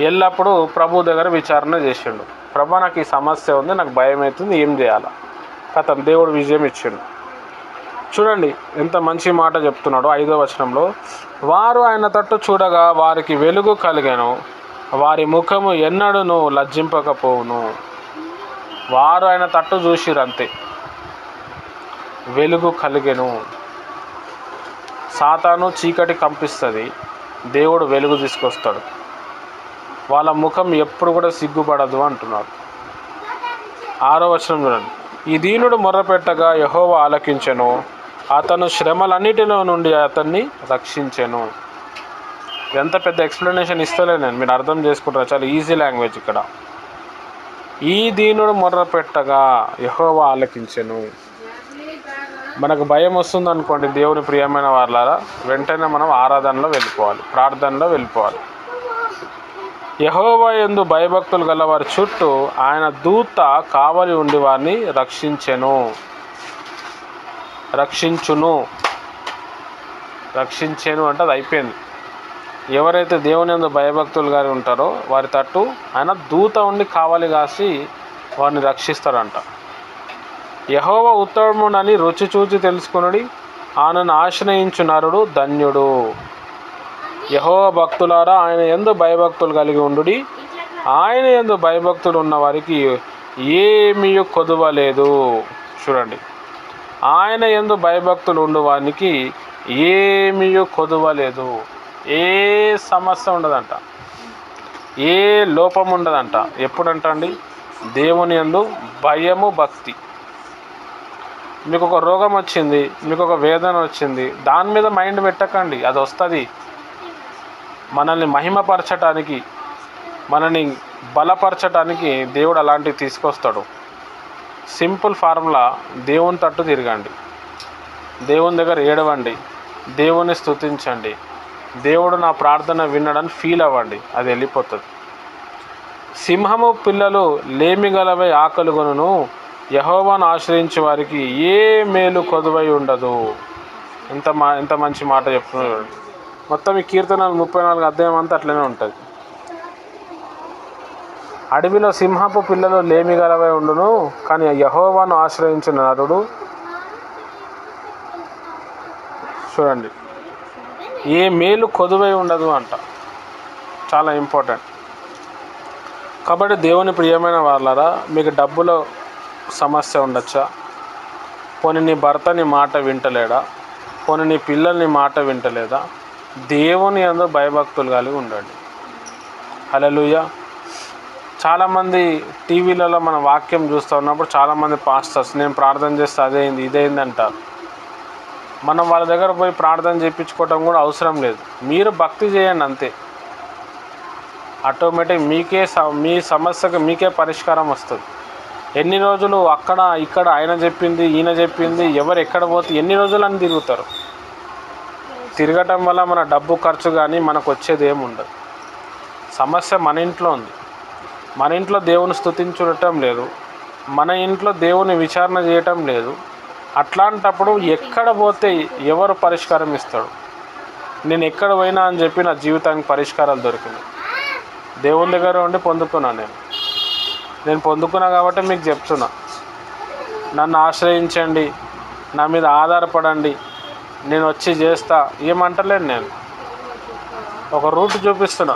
ఎల్లప్పుడూ ప్రభు దగ్గర విచారణ చేసిండు. ప్రభు నాకు ఈ సమస్య ఉంది, నాకు భయం అవుతుంది, ఏం చేయాలా? ఖతం. దేవుడు విజయం ఇచ్చిండు. చూడండి ఎంత మంచి మాట చెప్తున్నాడు 5వ వచనంలో. వారు ఆయన తట్టు చూడగా వారికి వెలుగు కలిగెను, వారి ముఖము ఎన్నడూను లజ్జింపకపోవును. వారు ఆయన తట్టు చూసిరు అంతే, వెలుగు కలిగెను. సాతాను చీకటి కంపిస్తుంది, దేవుడు వెలుగు తీసుకొస్తాడు. వాళ్ళ ముఖం ఎప్పుడు కూడా సిగ్గుపడదు అంటున్నాడు. 6వ వచనం చూడండి. ఈ దీనుడు మొర్రపెట్టగా యెహోవా ఆలకించెను, అతను శ్రమలన్నిటిలో నుండి అతన్ని రక్షించెను. ఎంత పెద్ద ఎక్స్ప్లెనేషన్ ఇస్తలే నేను, మీరు అర్థం చేసుకుంటారు. చాలా ఈజీ లాంగ్వేజ్ ఇక్కడ. ఈ దీనుడు మొర్రపెట్టగా యెహోవా ఆలకించెను. మనకు భయం వస్తుంది అనుకోండి, దేవుని ప్రియమైన వాళ్ళారా, వెంటనే మనం ఆరాధనలో వెళ్ళిపోవాలి, ప్రార్థనలో వెళ్ళిపోవాలి. యెహోవా యందు భయభక్తులు గల వారి చుట్టూ ఆయన దూత కావలి ఉండి వారిని రక్షించును. రక్షించెను అంటే అది అయిపోయింది. ఎవరైతే దేవుని యందు భయభక్తులు గారి ఉంటారో వారి తట్టు ఆయన దూత ఉండి కావలి కాసి వారిని రక్షిస్తాడంట. యెహోవా ఉత్తముడని రుచి చూచి తెలుసుకొనుడి, ఆయనను ఆశ్రయించు నరుడు ధన్యుడు. యెహోవా భక్తులారా ఆయన యందు భయభక్తులు కలిగి ఉండుడి. ఆయన యందు భయభక్తులు ఉన్న వారికి ఏమీ కొదువలేదు. చూడండి, ఆయన యందు భయభక్తులు ఉండు వారికి ఏమీ కొదువలేదు. ఏ సమస్య ఉండదంట, ఏ లోపం ఉండదంట. ఎప్పుడంట అండి? దేవుని యందు భయము భక్తి. మీకు ఒక రోగం వచ్చింది, మీకు ఒక వేదన వచ్చింది, దాని మీద మైండ్ పెట్టకండి. అది వస్తుంది మనల్ని మహిమపరచటానికి, మనల్ని బలపరచటానికి దేవుడు అలాంటివి తీసుకొస్తాడు. సింపుల్ ఫార్ములా, దేవుని తట్టు తిరగండి, దేవుని దగ్గర ఏడవండి, దేవుని స్తుతించండి, దేవుడు నా ప్రార్థన విన్నాడని ఫీల్ అవ్వండి, అది వెళ్ళిపోతుంది. సింహము పిల్లలు లేమిగలవై ఆకలుగొనును, యెహోవాను ఆశ్రయించే వారికి ఏ మేలు కొదువై ఉండదు. ఎంత మంచి మాట చెప్తున్నారు. మొత్తం ఈ కీర్తనలు 34 అధ్యాయం అంతా అట్లనే ఉంటుంది. అడవిలో సింహపు పిల్లలు లేమిగలవై ఉండును, కానీ యెహోవాను ఆశ్రయించిన నరుడు, చూడండి, ఏ మేలు కొదువై ఉండదు అంట. చాలా ఇంపార్టెంట్. కాబట్టి దేవుని ప్రియమైన వాళ్ళారా, మీకు డబ్బులో సమస్య ఉండొచ్చా? పోనీ నీ భర్త నీ మాట వింటలేడా? పోనీ నీ పిల్లల్ని మాట వింటలేదా? దేవుని యందు భయభక్తులు కలిగి ఉండండి. హల్లెలూయా. చాలామంది టీవీలలో మన వాక్యం చూస్తూ ఉన్నప్పుడు చాలామంది పాస్టర్స్ నేను ప్రార్థన చేస్తే అదేంది ఇదేంది అంటారు. మనం వాళ్ళ దగ్గర పోయి ప్రార్థన చేయించుకోవటం కూడా అవసరం లేదు. మీరు భక్తి చేయండి అంతే. ఆటోమేటిక్ మీ సమస్యకు మీకే పరిష్కారం వస్తుంది. ఎన్ని రోజులు అక్కడ ఇక్కడ ఆయన చెప్పింది ఈయన చెప్పింది, ఎవరు ఎక్కడ పోతే ఎన్ని రోజులు అని తిరుగుతారు. తిరగటం వల్ల మన డబ్బు ఖర్చు కానీ మనకు వచ్చేది ఏమి ఉండదు. సమస్య మన ఇంట్లో ఉంది. మన ఇంట్లో దేవుని స్తుతించటం లేదు, మన ఇంట్లో దేవుని విచారణ చేయటం లేదు. అట్లాంటప్పుడు ఎక్కడ పోతే ఎవరు పరిష్కారం ఇస్తాడు? నేను ఎక్కడ పోయినా అని చెప్పి నా జీవితానికి పరిష్కారాలు దొరికినాయి. దేవుని దగ్గర ఉండి పొందుకున్నాను. నేను పొందుకున్నా కాబట్టి మీకు చెప్తున్నా, నన్ను ఆశ్రయించండి, నా మీద ఆధారపడండి, నేను వచ్చి చేస్తా ఏమంటలేను. నేను ఒక రూట్ చూపిస్తున్నా,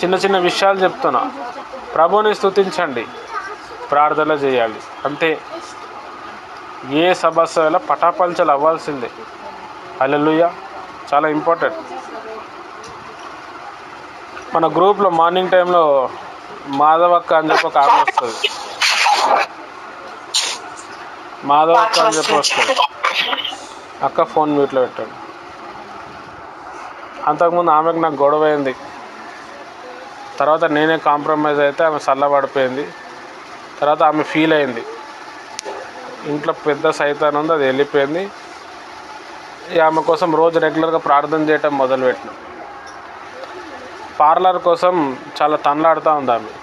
చిన్న చిన్న విషయాలు చెప్తున్నా. ప్రభువుని స్తుతించండి, ప్రార్థన చేయాలి అంతే. ఏ సమస్యలో పటాపంచలు అవ్వాల్సిందే. హల్లెలూయా. చాలా ఇంపార్టెంట్. మన గ్రూప్లో మార్నింగ్ టైంలో మాధవక్క అని చెప్పి ఒక ఆమె వస్తుంది. మాధవక్క అని చెప్పి వస్తుంది. అక్క ఫోన్ మ్యూట్లో పెట్టండి. అంతకుముందు ఆమెకు నాకు గొడవ అయింది. తర్వాత నేనే కాంప్రమైజ్ అయితే ఆమె చల్లబడిపోయింది. తర్వాత ఆమె ఫీల్ అయింది, ఇంట్లో పెద్ద సైతాన్ ఉంది, అది వెళ్ళిపోయింది. ఆమె కోసం రోజు రెగ్యులర్గా ప్రార్థన చేయటం మొదలుపెట్టిన. పార్లర్ కోసం చాలా తన్లాడుతూ ఉంది ఆమె.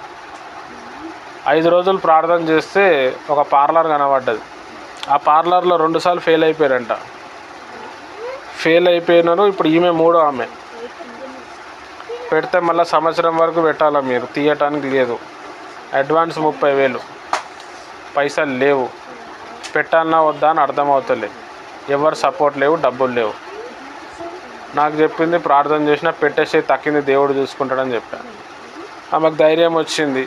5 రోజులు ప్రార్థన చేస్తే ఒక పార్లర్ కనబడ్డది. ఆ పార్లర్లో 2 సార్లు ఫెయిల్ అయిపోయారంట. ఫెయిల్ అయిపోయినారు. ఇప్పుడు ఈమె 3వ ఆమె. పెడితే మళ్ళీ సంవత్సరం వరకు పెట్టాలా, మీరు తీయటానికి లేదు. అడ్వాన్స్ 30,000, పైసలు లేవు. పెట్టాలన్నా వద్దా అని అర్థమవుతలేదు. ఎవరు సపోర్ట్ లేవు, డబ్బులు లేవు. నాకు చెప్పింది ప్రార్థన చేసినా పెట్టేసి తక్కింది దేవుడు చూసుకుంటాడని చెప్పాను. ఆమెకు ధైర్యం వచ్చింది.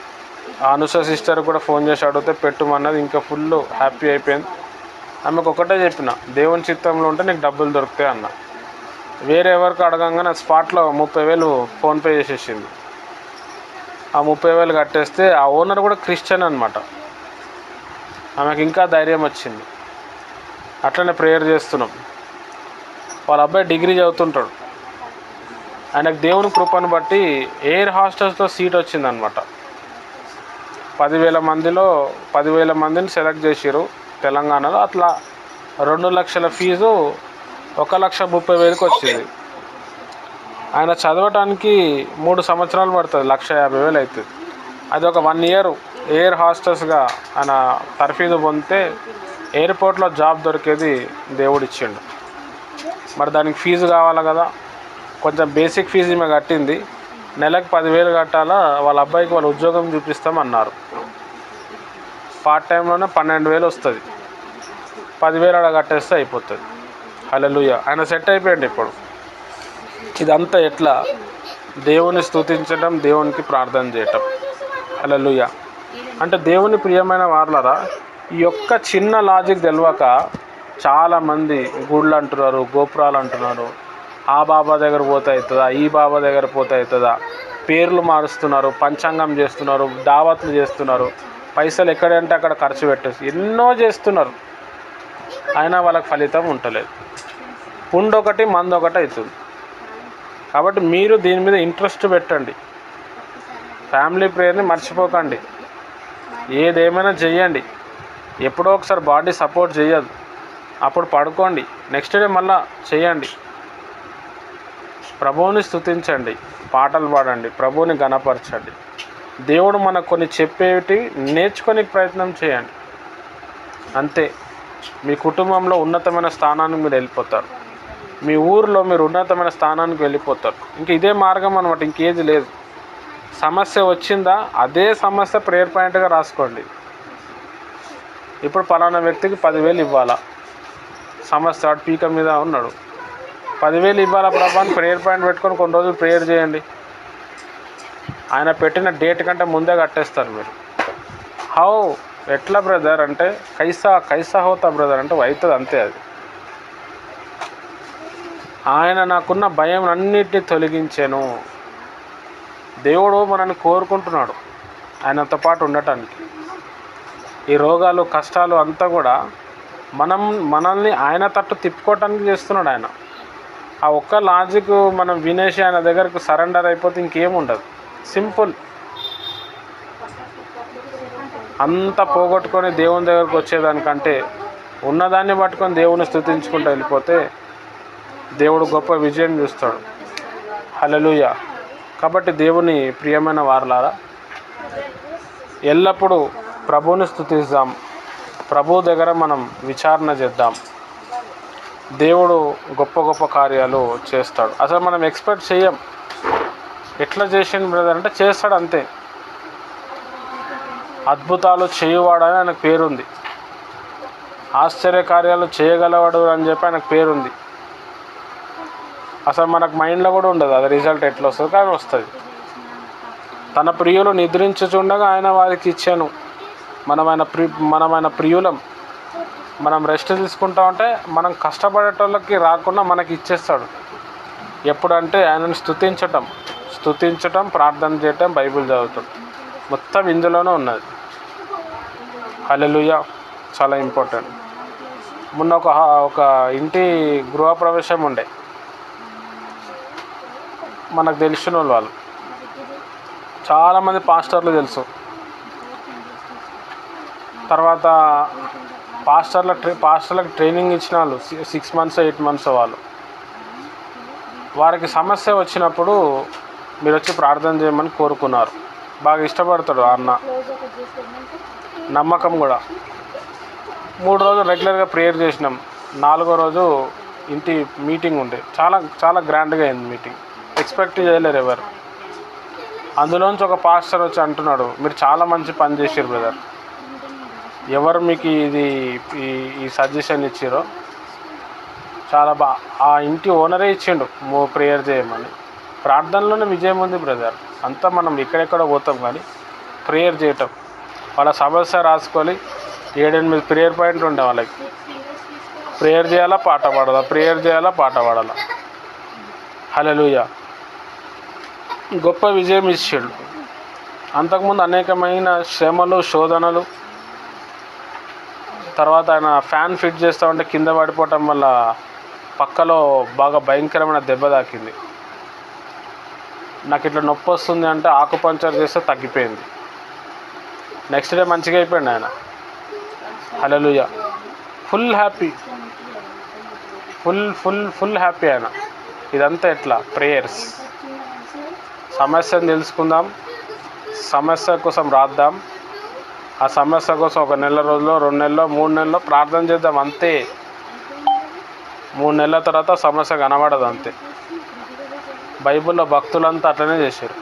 ఆ అనుష సిస్టర్ కూడా ఫోన్ చేసి అడిగితే పెట్టుమన్నది. ఇంకా ఫుల్ హ్యాపీ అయిపోయింది. ఆమెకు ఒకటే చెప్పిన, దేవుని చిత్తంలో ఉంటే నీకు డబ్బులు దొరుకుతాయి అన్న. వేరే ఎవరికి అడగంగానే స్పాట్లో 30,000 ఫోన్పే చేసేసింది. ఆ 30,000 కట్టేస్తే ఆ ఓనర్ కూడా క్రిస్టియన్ అనమాట. ఆమెకు ఇంకా ధైర్యం వచ్చింది. అట్లనే ప్రేయర్ చేస్తున్నాం. వాళ్ళ అబ్బాయి డిగ్రీ చదువుతుంటాడు. ఆయనకు దేవుని కృపను బట్టి ఎయిర్ హాస్టల్స్లో సీట్ వచ్చిందనమాట. 10,000 మందిలో 10,000 మందిని సెలెక్ట్ చేసారు తెలంగాణలో. అట్లా 2 లక్షల ఫీజు 1,30,000కి వచ్చింది. ఆయన చదవటానికి 3 సంవత్సరాలు పడుతుంది, 1,50,000 అవుతుంది. అది ఒక 1 ఇయర్ ఎయిర్ హాస్టల్స్గా ఆయన తర్ఫీదు పొందితే ఎయిర్పోర్ట్లో జాబ్ దొరికేది దేవుడు ఇచ్చిండు. మరి దానికి ఫీజు కావాలి కదా. కొంచెం బేసిక్ ఫీజు ఈమె కట్టింది. నెలకు 10,000 కట్టాలా. వాళ్ళ అబ్బాయికి వాళ్ళు ఉద్యోగం చూపిస్తామన్నారు. పార్ట్ టైంలోనే 12,000 వస్తుంది. 10,000 అలా కట్టేస్తే అయిపోతుంది. హల్లెలూయా. ఆయన సెట్ అయిపోయింది. ఇప్పుడు ఇదంతా ఎట్లా? దేవుని స్తుతించడం, దేవునికి ప్రార్థన చేయటం. హల్లెలూయా. అంటే దేవుని ప్రియమైన వారలారా, ఈ యొక్క చిన్న లాజిక్ తెలియక చాలామంది గుళ్ళు అంటున్నారు, గోపురాలు అంటున్నారు, ఆ బాబా దగ్గర పోతే అవుతుందా, ఈ బాబా దగ్గర పోతే అవుతుందా, పేర్లు మారుస్తున్నారు, పంచాంగం చేస్తున్నారు, దావత్లు చేస్తున్నారు, పైసలు ఎక్కడంటే అక్కడ ఖర్చు పెట్టేసి ఎన్నో చేస్తున్నారు. అయినా వాళ్ళకి ఫలితం ఉండలేదు. పుండొకటి మందొకటి అవుతుంది. కాబట్టి మీరు దీని మీద ఇంట్రెస్ట్ పెట్టండి. ఫ్యామిలీ ప్రేయర్ని మర్చిపోకండి. ఏదేమైనా చెయ్యండి. ఎప్పుడో ఒకసారి బాడీ సపోర్ట్ చేయదు, అప్పుడు పడుకోండి, నెక్స్ట్ డే మళ్ళా చేయండి. ప్రభువుని స్తుతించండి, పాటలు పాడండి, ప్రభువుని ఘనపరచండి. దేవుడు మనకు కొన్ని చెప్పేవి నేర్చుకొని ప్రయత్నం చేయండి. అంతే. మీ కుటుంబంలో ఉన్నతమైన స్థానానికి మీరు వెళ్ళిపోతారు. మీ ఊరిలో మీరు ఉన్నతమైన స్థానానికి వెళ్ళిపోతారు. ఇంక ఇదే మార్గం అనమాట, ఇంకేది లేదు. సమస్య వచ్చిందా, అదే సమస్య ప్రేయర్ పాయింట్గా రాసుకోండి. ఇప్పుడు పలానా వ్యక్తికి 10,000 ఇవ్వాలా, సమస్య వాడు పీక మీద ఉన్నాడు, 10,000 ఇవ్వాలా ప్రభా అని ప్రేయర్ పాయింట్ పెట్టుకొని కొన్ని రోజులు ప్రేయర్ చేయండి. ఆయన పెట్టిన డేట్ కంటే ముందే కట్టేస్తారు మీరు. హౌ ఎట్లా బ్రదర్ అంటే, కైసా హోతా బ్రదర్ అంటే అవుతుంది, అంతే. అది ఆయన నాకున్న భయం అన్నిటినీ తొలగించాను. దేవుడు మనల్ని కోరుకుంటున్నాడు ఆయనతో పాటు ఉండటానికి. ఈ రోగాలు కష్టాలు అంతా కూడా మనల్ని ఆయన తట్టు తిప్పుకోవటానికి చేస్తున్నాడు ఆయన. ఆ ఒక్క లాజిక్ మనం వినేసి ఆయన దగ్గరకు సరెండర్ అయిపోతే ఇంకేముండదు. సింపుల్. అంతా పోగొట్టుకొని దేవుని దగ్గరకు వచ్చేదానికంటే ఉన్నదాన్ని పట్టుకొని దేవుని స్తుతించుకుంటూ వెళ్ళిపోతే దేవుడు గొప్ప విజయం చూస్తాడు. హల్లెలూయా. కాబట్టి దేవుని ప్రియమైన వారలారా, ఎల్లప్పుడూ ప్రభువుని స్తుతిద్దాం, ప్రభు దగ్గర మనం విచారణ చేద్దాం. దేవుడు గొప్ప గొప్ప కార్యాలు చేస్తాడు. అసలు మనం ఎక్స్పెక్ట్ చేయం. ఎట్లా చేసిండు బ్రదర్ అంటే చేస్తాడు, అంతే. అద్భుతాలు చేయువాడని ఆయనకు పేరుంది. ఆశ్చర్య కార్యాలు చేయగలవాడు అని చెప్పి ఆయనకు పేరుంది. అసలు మనకు మైండ్లో కూడా ఉండదు అది రిజల్ట్ ఎట్లా వస్తుంది, కానీ వస్తుంది. తన ప్రియులు నిద్రించుచుండగా ఆయన వారికి ఇచ్చాను. మనమైన ప్రియులం. మనం రెస్ట్ తీసుకుంటా ఉంటే మనం కష్టపడేటోళ్ళకి రాకుండా మనకి ఇచ్చేస్తాడు. ఎప్పుడంటే ఆయనను స్తుతించటం, ప్రార్థన చేయటం, బైబిల్ చదవటం, మొత్తం ఇందులోనే ఉన్నది. హల్లెలూయా. చాలా ఇంపార్టెంట్. మొన్న ఒక ఇంటి గృహప్రవేశం ఉండే, మనకు తెలిసిన వాళ్ళు చాలామంది పాస్టర్లు తెలుసు. తర్వాత పాస్టర్లకు ట్రైనింగ్ ఇచ్చిన వాళ్ళు 6 months 8 months వాళ్ళు. వారికి సమస్య వచ్చినప్పుడు మీరు వచ్చి ప్రార్థన చేయమని కోరుకున్నారు. బాగా ఇష్టపడతాడు అన్న, నమ్మకం కూడా. 3 రోజులు రెగ్యులర్గా ప్రేయర్ చేసినాం. 4వ రోజు ఇంటి మీటింగ్ ఉండే. చాలా గ్రాండ్గా అయింది మీటింగ్. ఎక్స్పెక్ట్ చేయలేరు ఎవరు. అందులోంచి ఒక పాస్టర్ వచ్చి అంటున్నాడు, మీరు చాలా మంచి పని చేశారు బ్రదర్, ఎవరు మీకు ఈ సజెషన్ ఇచ్చారో చాలా ఆ ఇంటి ఓనరే ఇచ్చిండు ప్రేయర్ చేయమని. ప్రార్థనలోనే విజయం ఉంది బ్రదర్. అంతా మనం ఎక్కడెక్కడ పోతాం, కానీ ప్రేయర్ చేయటం. వాళ్ళ సమస్య రాసుకొని 7-8 ప్రేయర్ పాయింట్లు ఉండే వాళ్ళకి. ప్రేయర్ చేయాలా, పాట పాడాలా, ప్రేయర్ చేయాలా, పాట పాడాలా. హల్లెలూయా. గొప్ప విజయం ఇచ్చాడు. అంతకుముందు అనేకమైన శ్రమలు, శోధనలు. తర్వాత ఆయన ఫ్యాన్ ఫిట్ చేస్తూ ఉంటే కింద పడిపోవటం వల్ల పక్కలో బాగా భయంకరమైన దెబ్బ తాకింది. నాకు ఇట్లా నొప్పి వస్తుంది అంటే ఆకుపంచర్ చేస్తే తగ్గిపోయింది. నెక్స్ట్ డే మంచిగా అయిపోయింది ఆయన. హల్లెలూయా. ఫుల్ హ్యాపీ, ఫుల్ హ్యాపీ ఆయన. ఇదంతా ఎట్లా? ప్రేయర్స్. సమస్యను తెలుసుకుందాం, సమస్య కోసం రాద్దాం. ఆ సమస్య కోసం 1 నెల రోజుల్లో, 2 నెలల్లో, 3 నెలల్లో ప్రార్థన చేద్దాం, అంతే. 3 నెలల తర్వాత సమస్య కనబడదు, అంతే. బైబిల్లో భక్తులంతా అట్లనే చేశారు.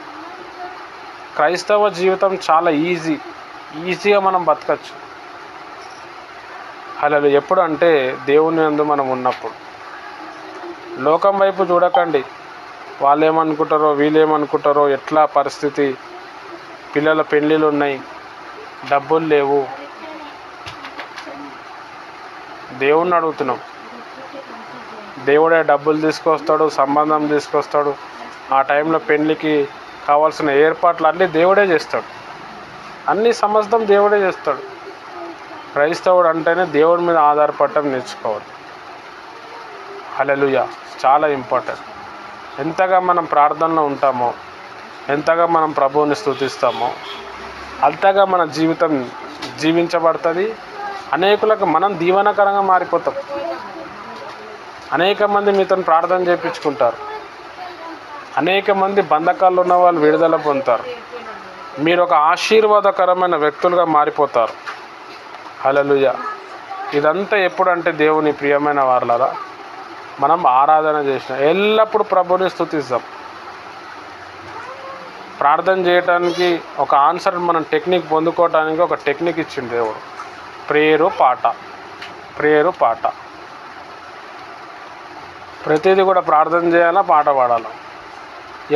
క్రైస్తవ జీవితం చాలా ఈజీగా మనం బతకచ్చు. అలా ఎప్పుడు అంటే దేవుని యందు మనం ఉన్నప్పుడు. లోకం వైపు చూడకండి. వాళ్ళు ఏమనుకుంటారో వీళ్ళు ఏమనుకుంటారో, ఎట్లా పరిస్థితి, పిల్లల పెళ్ళిళ్ళు ఉన్నాయి, డబ్బులు లేవు. దేవుణ్ణి అడుగుతున్నాం. దేవుడే డబ్బులు తీసుకొస్తాడు, సంబంధం తీసుకొస్తాడు. ఆ టైంలో పెళ్ళికి కావాల్సిన ఏర్పాట్లు అన్నీ దేవుడే చేస్తాడు. అన్ని సమస్తం దేవుడే చేస్తాడు. క్రైస్తవుడు అంటేనే దేవుడి మీద ఆధారపడటం నేర్చుకోవాలి. హల్లెలూయా. చాలా ఇంపార్టెంట్. ఎంతగా మనం ప్రార్థనలో ఉంటామో, ఎంతగా మనం ప్రభువుని స్తుతిస్తామో, అంతగా మన జీవితం జీవించబడుతుంది. అనేకులకు మనం దీవెనకరంగా మారిపోతాం. అనేక మంది మీతో ప్రార్థన చేయించుకుంటారు. అనేక మంది బంధకాల్లో ఉన్న వాళ్ళు విడుదల పొందుతారు. మీరు ఒక ఆశీర్వాదకరమైన వ్యక్తులుగా మారిపోతారు. హల్లెలూయా. ఇదంతా ఎప్పుడంటే దేవుని ప్రియమైన వారలారా, మనం ఆరాధన చేసిన ఎల్లప్పుడూ ప్రభుని స్తుతిస్తాం. ప్రార్థన చేయడానికి ఒక ఆన్సర్, మనం టెక్నిక్ పొందుకోవడానికి ఒక టెక్నిక్ ఇచ్చిండు దేవుడు. ప్రేయరు పాట. ప్రతిదీ కూడా ప్రార్థన చేయాలా, పాట పాడాలా.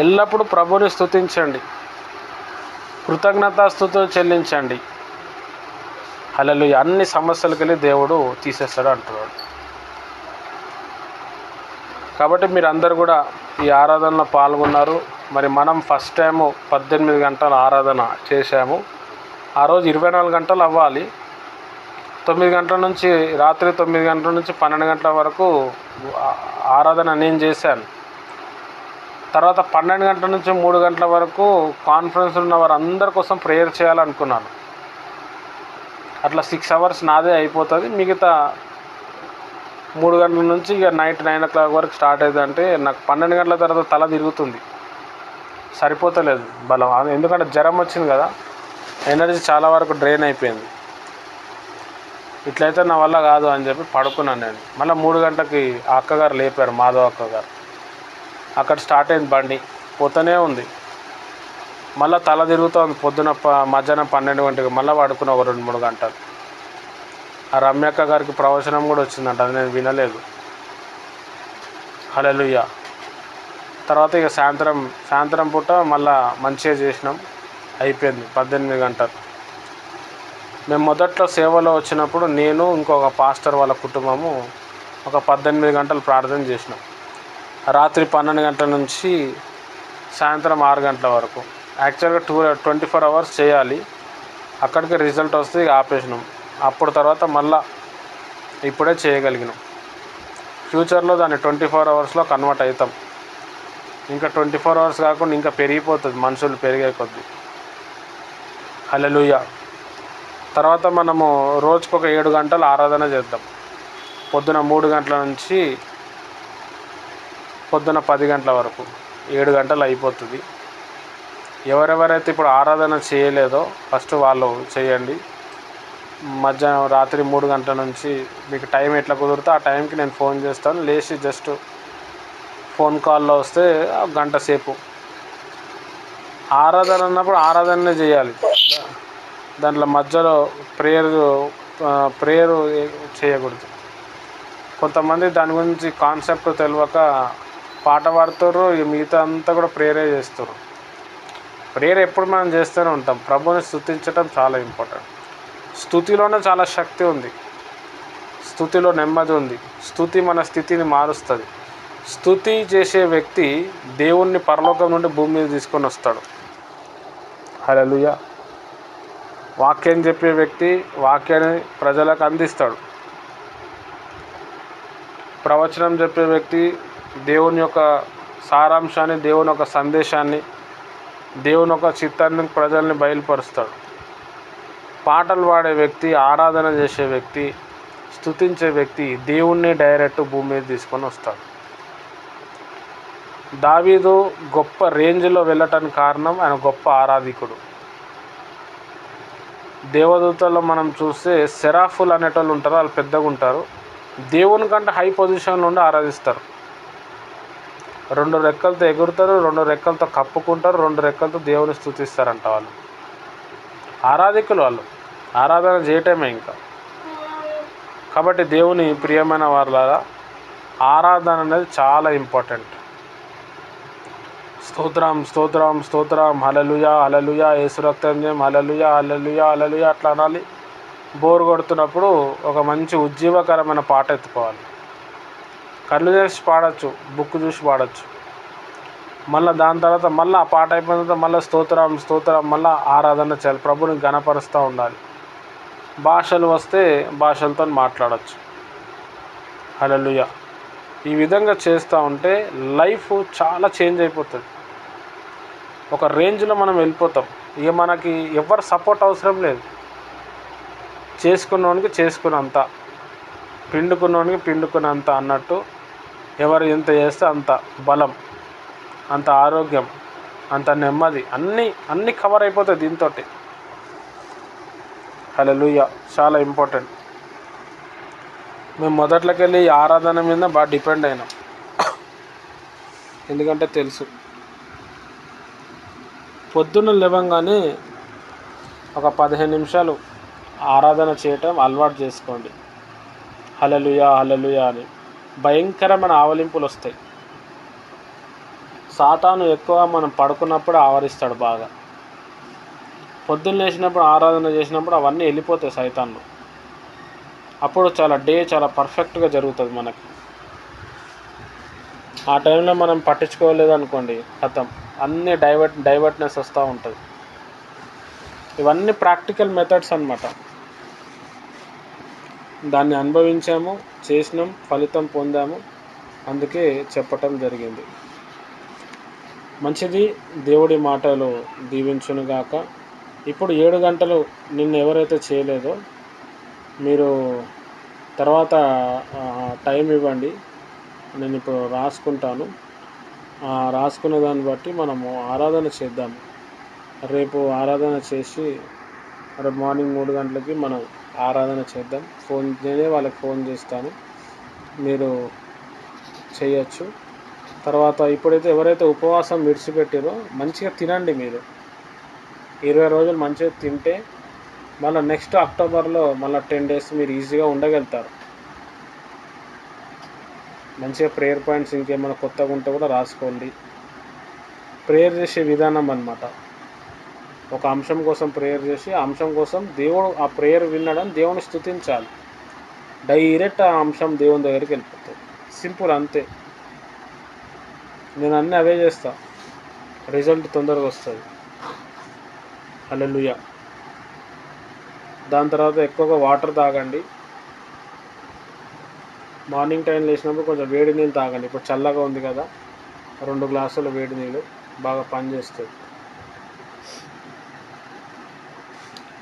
ఎల్లప్పుడూ ప్రభుని స్తుతించండి, కృతజ్ఞతాస్తుతులు చెల్లించండి. హల్లెలూయా. అన్ని సమస్యలకి వెళ్ళి దేవుడు తీసేస్తాడు అంటున్నాడు. కాబట్టి మీరు అందరు కూడా ఈ ఆరాధనలో పాల్గొన్నారు. మరి మనం ఫస్ట్ టైము 18 గంటల ఆరాధన చేశాము. ఆ రోజు 24 గంటలు అవ్వాలి. 9 గంటల నుంచి, రాత్రి 9 గంటల నుంచి 12 గంటల వరకు ఆరాధన నేను చేశాను. తర్వాత 12 గంటల నుంచి 3 గంటల వరకు కాన్ఫరెన్స్ ఉన్న వారు అందరి కోసం ప్రేయర్ చేయాలనుకున్నాను. అట్లా 6 అవర్స్ నాదే అయిపోతుంది. మిగతా 3 గంటల నుంచి ఇక నైట్ 9 o'clock వరకు స్టార్ట్ అయిందంటే నాకు 12 గంటల తర్వాత తల తిరుగుతుంది, సరిపోతలేదు బలం. ఎందుకంటే జ్వరం వచ్చింది కదా, ఎనర్జీ చాలా వరకు డ్రైన్ అయిపోయింది. ఇట్లయితే నా వల్ల కాదు అని చెప్పి పడుకున్నాను నేను. మళ్ళీ 3 గంటలకి ఆ అక్కగారు లేపారు, మాధవ అక్కగారు. అక్కడ స్టార్ట్ అయింది, బండి పోతూనే ఉంది. మళ్ళీ తల తిరుగుతుంది. పొద్దున మధ్యాహ్నం 12 గంటలకు మళ్ళీ పడుకున్న ఒక 2-3 గంటలు. ఆ రమ్యక్క గారికి ప్రవచనం కూడా వచ్చిందంట, అది నేను వినలేదు. హల్లెలూయా. తర్వాత ఇక సాయంత్రం పూట మళ్ళీ మంచిగా చేసినాం, అయిపోయింది 18 గంటలు. మేము మొదట్లో సేవలో వచ్చినప్పుడు నేను ఇంకొక పాస్టర్ వాళ్ళ కుటుంబము ఒక 18 గంటలు ప్రార్థన చేసినాం. రాత్రి 12 గంటల నుంచి సాయంత్రం 6 గంటల వరకు. యాక్చువల్గా 24 అవర్స్ చేయాలి. అక్కడికి రిజల్ట్ వస్తే ఇక ఆపేసినాం. అప్పుడు తర్వాత మళ్ళా ఇప్పుడే చేయగలిగినాం. ఫ్యూచర్లో దాన్ని 24 అవర్స్లో కన్వర్ట్ అవుతాం. ఇంకా 24 అవర్స్ కాకుండా ఇంకా పెరిగిపోతుంది, మనుషులు పెరిగే కొద్దీ. హల్లెలూయా. తర్వాత మనము రోజుకొక 7 గంటలు ఆరాధన చేద్దాం. పొద్దున 3 గంటల నుంచి పొద్దున 10 గంటల వరకు 7 గంటలు అయిపోతుంది. ఎవరెవరైతే ఇప్పుడు ఆరాధన చేయలేదో ఫస్ట్ వాళ్ళు చేయండి. మధ్యాహ్నం రాత్రి 3 గంటల నుంచి మీకు టైం ఎట్లా కుదిరితే ఆ టైంకి నేను ఫోన్ చేస్తాను. లేచి జస్ట్ ఫోన్ కాల్లో వస్తే గంట సేపు ఆరాధన అన్నప్పుడు ఆరాధననే చేయాలి. దాంట్లో మధ్యలో ప్రేయర్ చేయకూడదు. కొంతమంది దాని గురించి కాన్సెప్ట్ తెలియక పాట పాడుతారు, మిగతా అంతా కూడా ప్రేయరే చేస్తారు. ప్రేయర్ ఎప్పుడు మనం చేస్తూనే ఉంటాం. ప్రభువుని స్తుతించడం చాలా ఇంపార్టెంట్. స్తుతిలోనే చాలా శక్తి ఉంది, స్తుతిలో నెమ్మది ఉంది. స్తుతి మన స్థితిని మారుస్తుంది. స్తుతి చేసే వ్యక్తి దేవుణ్ణి పరలోకం నుండి భూమి మీద తీసుకొని వస్తాడు. హల్లెలూయా. వాక్యం చెప్పే వ్యక్తి వాక్యాన్ని ప్రజలకు అందిస్తాడు. ప్రవచనం చెప్పే వ్యక్తి దేవుని యొక్క సారాంశాన్ని, దేవుని యొక్క సందేశాన్ని, దేవుని యొక్క చిత్తాన్ని ప్రజల్ని బయలుపరుస్తాడు. పాటలు పాడే వ్యక్తి, ఆరాధన చేసే వ్యక్తి, స్తుతించే వ్యక్తి దేవుణ్ణి డైరెక్ట్ భూమి మీద తీసుకొని వస్తాడు. దావీదు గొప్ప రేంజ్లో వెళ్ళటానికి కారణం ఆయన గొప్ప ఆరాధికుడు. దేవదూతల్లో మనం చూస్తే సెరాఫుల్ అనేటోళ్ళు ఉంటారు, వాళ్ళు పెద్దగా ఉంటారు. దేవుని కంటే హై పొజిషన్ నుండి ఆరాధిస్తారు. 2 రెక్కలతో ఎగురుతారు, 2 రెక్కలతో కప్పుకుంటారు, 2 రెక్కలతో దేవుని స్తుతిస్తారంట. వాళ్ళు ఆరాధికులు, వాళ్ళు ఆరాధన చేయటమే ఇంకా. కాబట్టి దేవుని ప్రియమైన వారులారా, ఆరాధన అనేది చాలా ఇంపార్టెంట్. స్తోత్రం స్తోత్రం స్తోత్రం, హల్లెలూయా హల్లెలూయా, యేసు రక్తం జయం, హల్లెలూయా హల్లెలూయా హల్లెలూయా అట్లా అనాలి. బోర్ కొడుతున్నప్పుడు ఒక మంచి ఉజ్జీవకరమైన పాట ఎత్తుకోవాలి. కళ్ళు చేసి పాడచ్చు, బుక్ చూసి పాడచ్చు. మళ్ళీ దాని తర్వాత మళ్ళీ ఆ పాట అయిపోయిన తర్వాత మళ్ళీ స్తోత్రం స్తోత్రం, మళ్ళీ ఆరాధన చేయాలి, ప్రభుని ఘనపరుస్తూ ఉండాలి. భాషలు వస్తే భాషలతో మాట్లాడచ్చు. హల్లెలూయా. ఈ విధంగా చేస్తూ ఉంటే లైఫ్ చాలా చేంజ్ అయిపోతుంది. ఒక రేంజ్లో మనం వెళ్ళిపోతాం. ఇక మనకి ఎవరు సపోర్ట్ అవసరం లేదు. చేసుకున్నోనికి చేసుకున్నంత, పిండుకున్నోనికి పిండుకున్నంత అన్నట్టు ఎవరు ఎంత చేస్తే అంత బలం, అంత ఆరోగ్యం, అంత నెమ్మది, అన్నీ కవర్ అయిపోతాయి దీంతో. హల్లెలూయా. చాలా ఇంపార్టెంట్. మేము మొదట్లోకి వెళ్ళి ఆరాధన మీద బాగా డిపెండ్ అయినాం. ఎందుకంటే తెలుసు, పొద్దున్న లేవగానే ఒక 15 నిమిషాలు ఆరాధన చేయటం అలవాటు చేసుకోండి. హల్లెలూయా హల్లెలూయా అని భయంకరమైన ఆవలింపులు వస్తాయి. సాతాను ఎక్కువ మనం పడుకున్నప్పుడు ఆవరిస్తాడు బాగా. పొద్దున్న లేచినప్పుడు ఆరాధన చేసినప్పుడు అవన్నీ వెళ్ళిపోతాయి సైతాన్లు. అప్పుడు చాలా పర్ఫెక్ట్గా జరుగుతుంది మనకి. ఆ టైంలో మనం పట్టించుకోలేదు అనుకోండి, ఖతం, అన్నీ డైవర్ట్నెస్ వస్తూ ఉంటుంది. ఇవన్నీ ప్రాక్టికల్ మెథడ్స్ అన్నమాట. దాన్ని అనుభవించాము, చేసినాం, ఫలితం పొందాము, అందుకే చెప్పటం జరిగింది. మంచిది. దేవుడి మాటలు దీవించునుగాక. ఇప్పుడు 7 గంటలు నిన్న ఎవరైతే చేయలేదో మీరు తర్వాత టైం ఇవ్వండి, నేను ఇప్పుడు రాసుకుంటాను. రాసుకున్న దాన్ని బట్టి మనము ఆరాధన చేద్దాము. రేపు ఆరాధన చేసి రేపు మార్నింగ్ 3 గంటలకి మనం ఆరాధన చేద్దాం. నేనే వాళ్ళకి ఫోన్ చేస్తాను, మీరు చేయొచ్చు. తర్వాత ఇప్పుడైతే ఎవరైతే ఉపవాసం విడిచిపెట్టారో మంచిగా తినండి. మీరు 20 రోజులు మంచిగా తింటే మళ్ళీ నెక్స్ట్ అక్టోబర్లో మళ్ళీ 10 డేస్ మీరు ఈజీగా ఉండగలుగుతారు. మంచిగా ప్రేయర్ పాయింట్స్ ఇంకేమైనా కొత్తగా ఉంటే కూడా రాసుకోండి. ప్రేయర్ చేసే విధానం అన్నమాట. ఒక అంశం కోసం ప్రేయర్ చేసి ఆ అంశం కోసం దేవుడు ఆ ప్రేయర్ వినడం, దేవుని స్తుతించాలి. డైరెక్ట్ ఆ అంశం దేవుని దగ్గరికి వెళ్ళిపోతుంది. సింపుల్, అంతే. నేను అన్నీ అవే చేస్తా, రిజల్ట్ తొందరగా వస్తుంది. హల్లెలూయా. దాని తర్వాత ఎక్కువగా వాటర్ తాగండి. మార్నింగ్ టైం లేచినప్పుడు కొంచెం వేడి నీళ్ళు తాగండి. ఇప్పుడు చల్లగా ఉంది కదా, 2 గ్లాసులు వేడి నీళ్ళు బాగా పనిచేస్తుంది.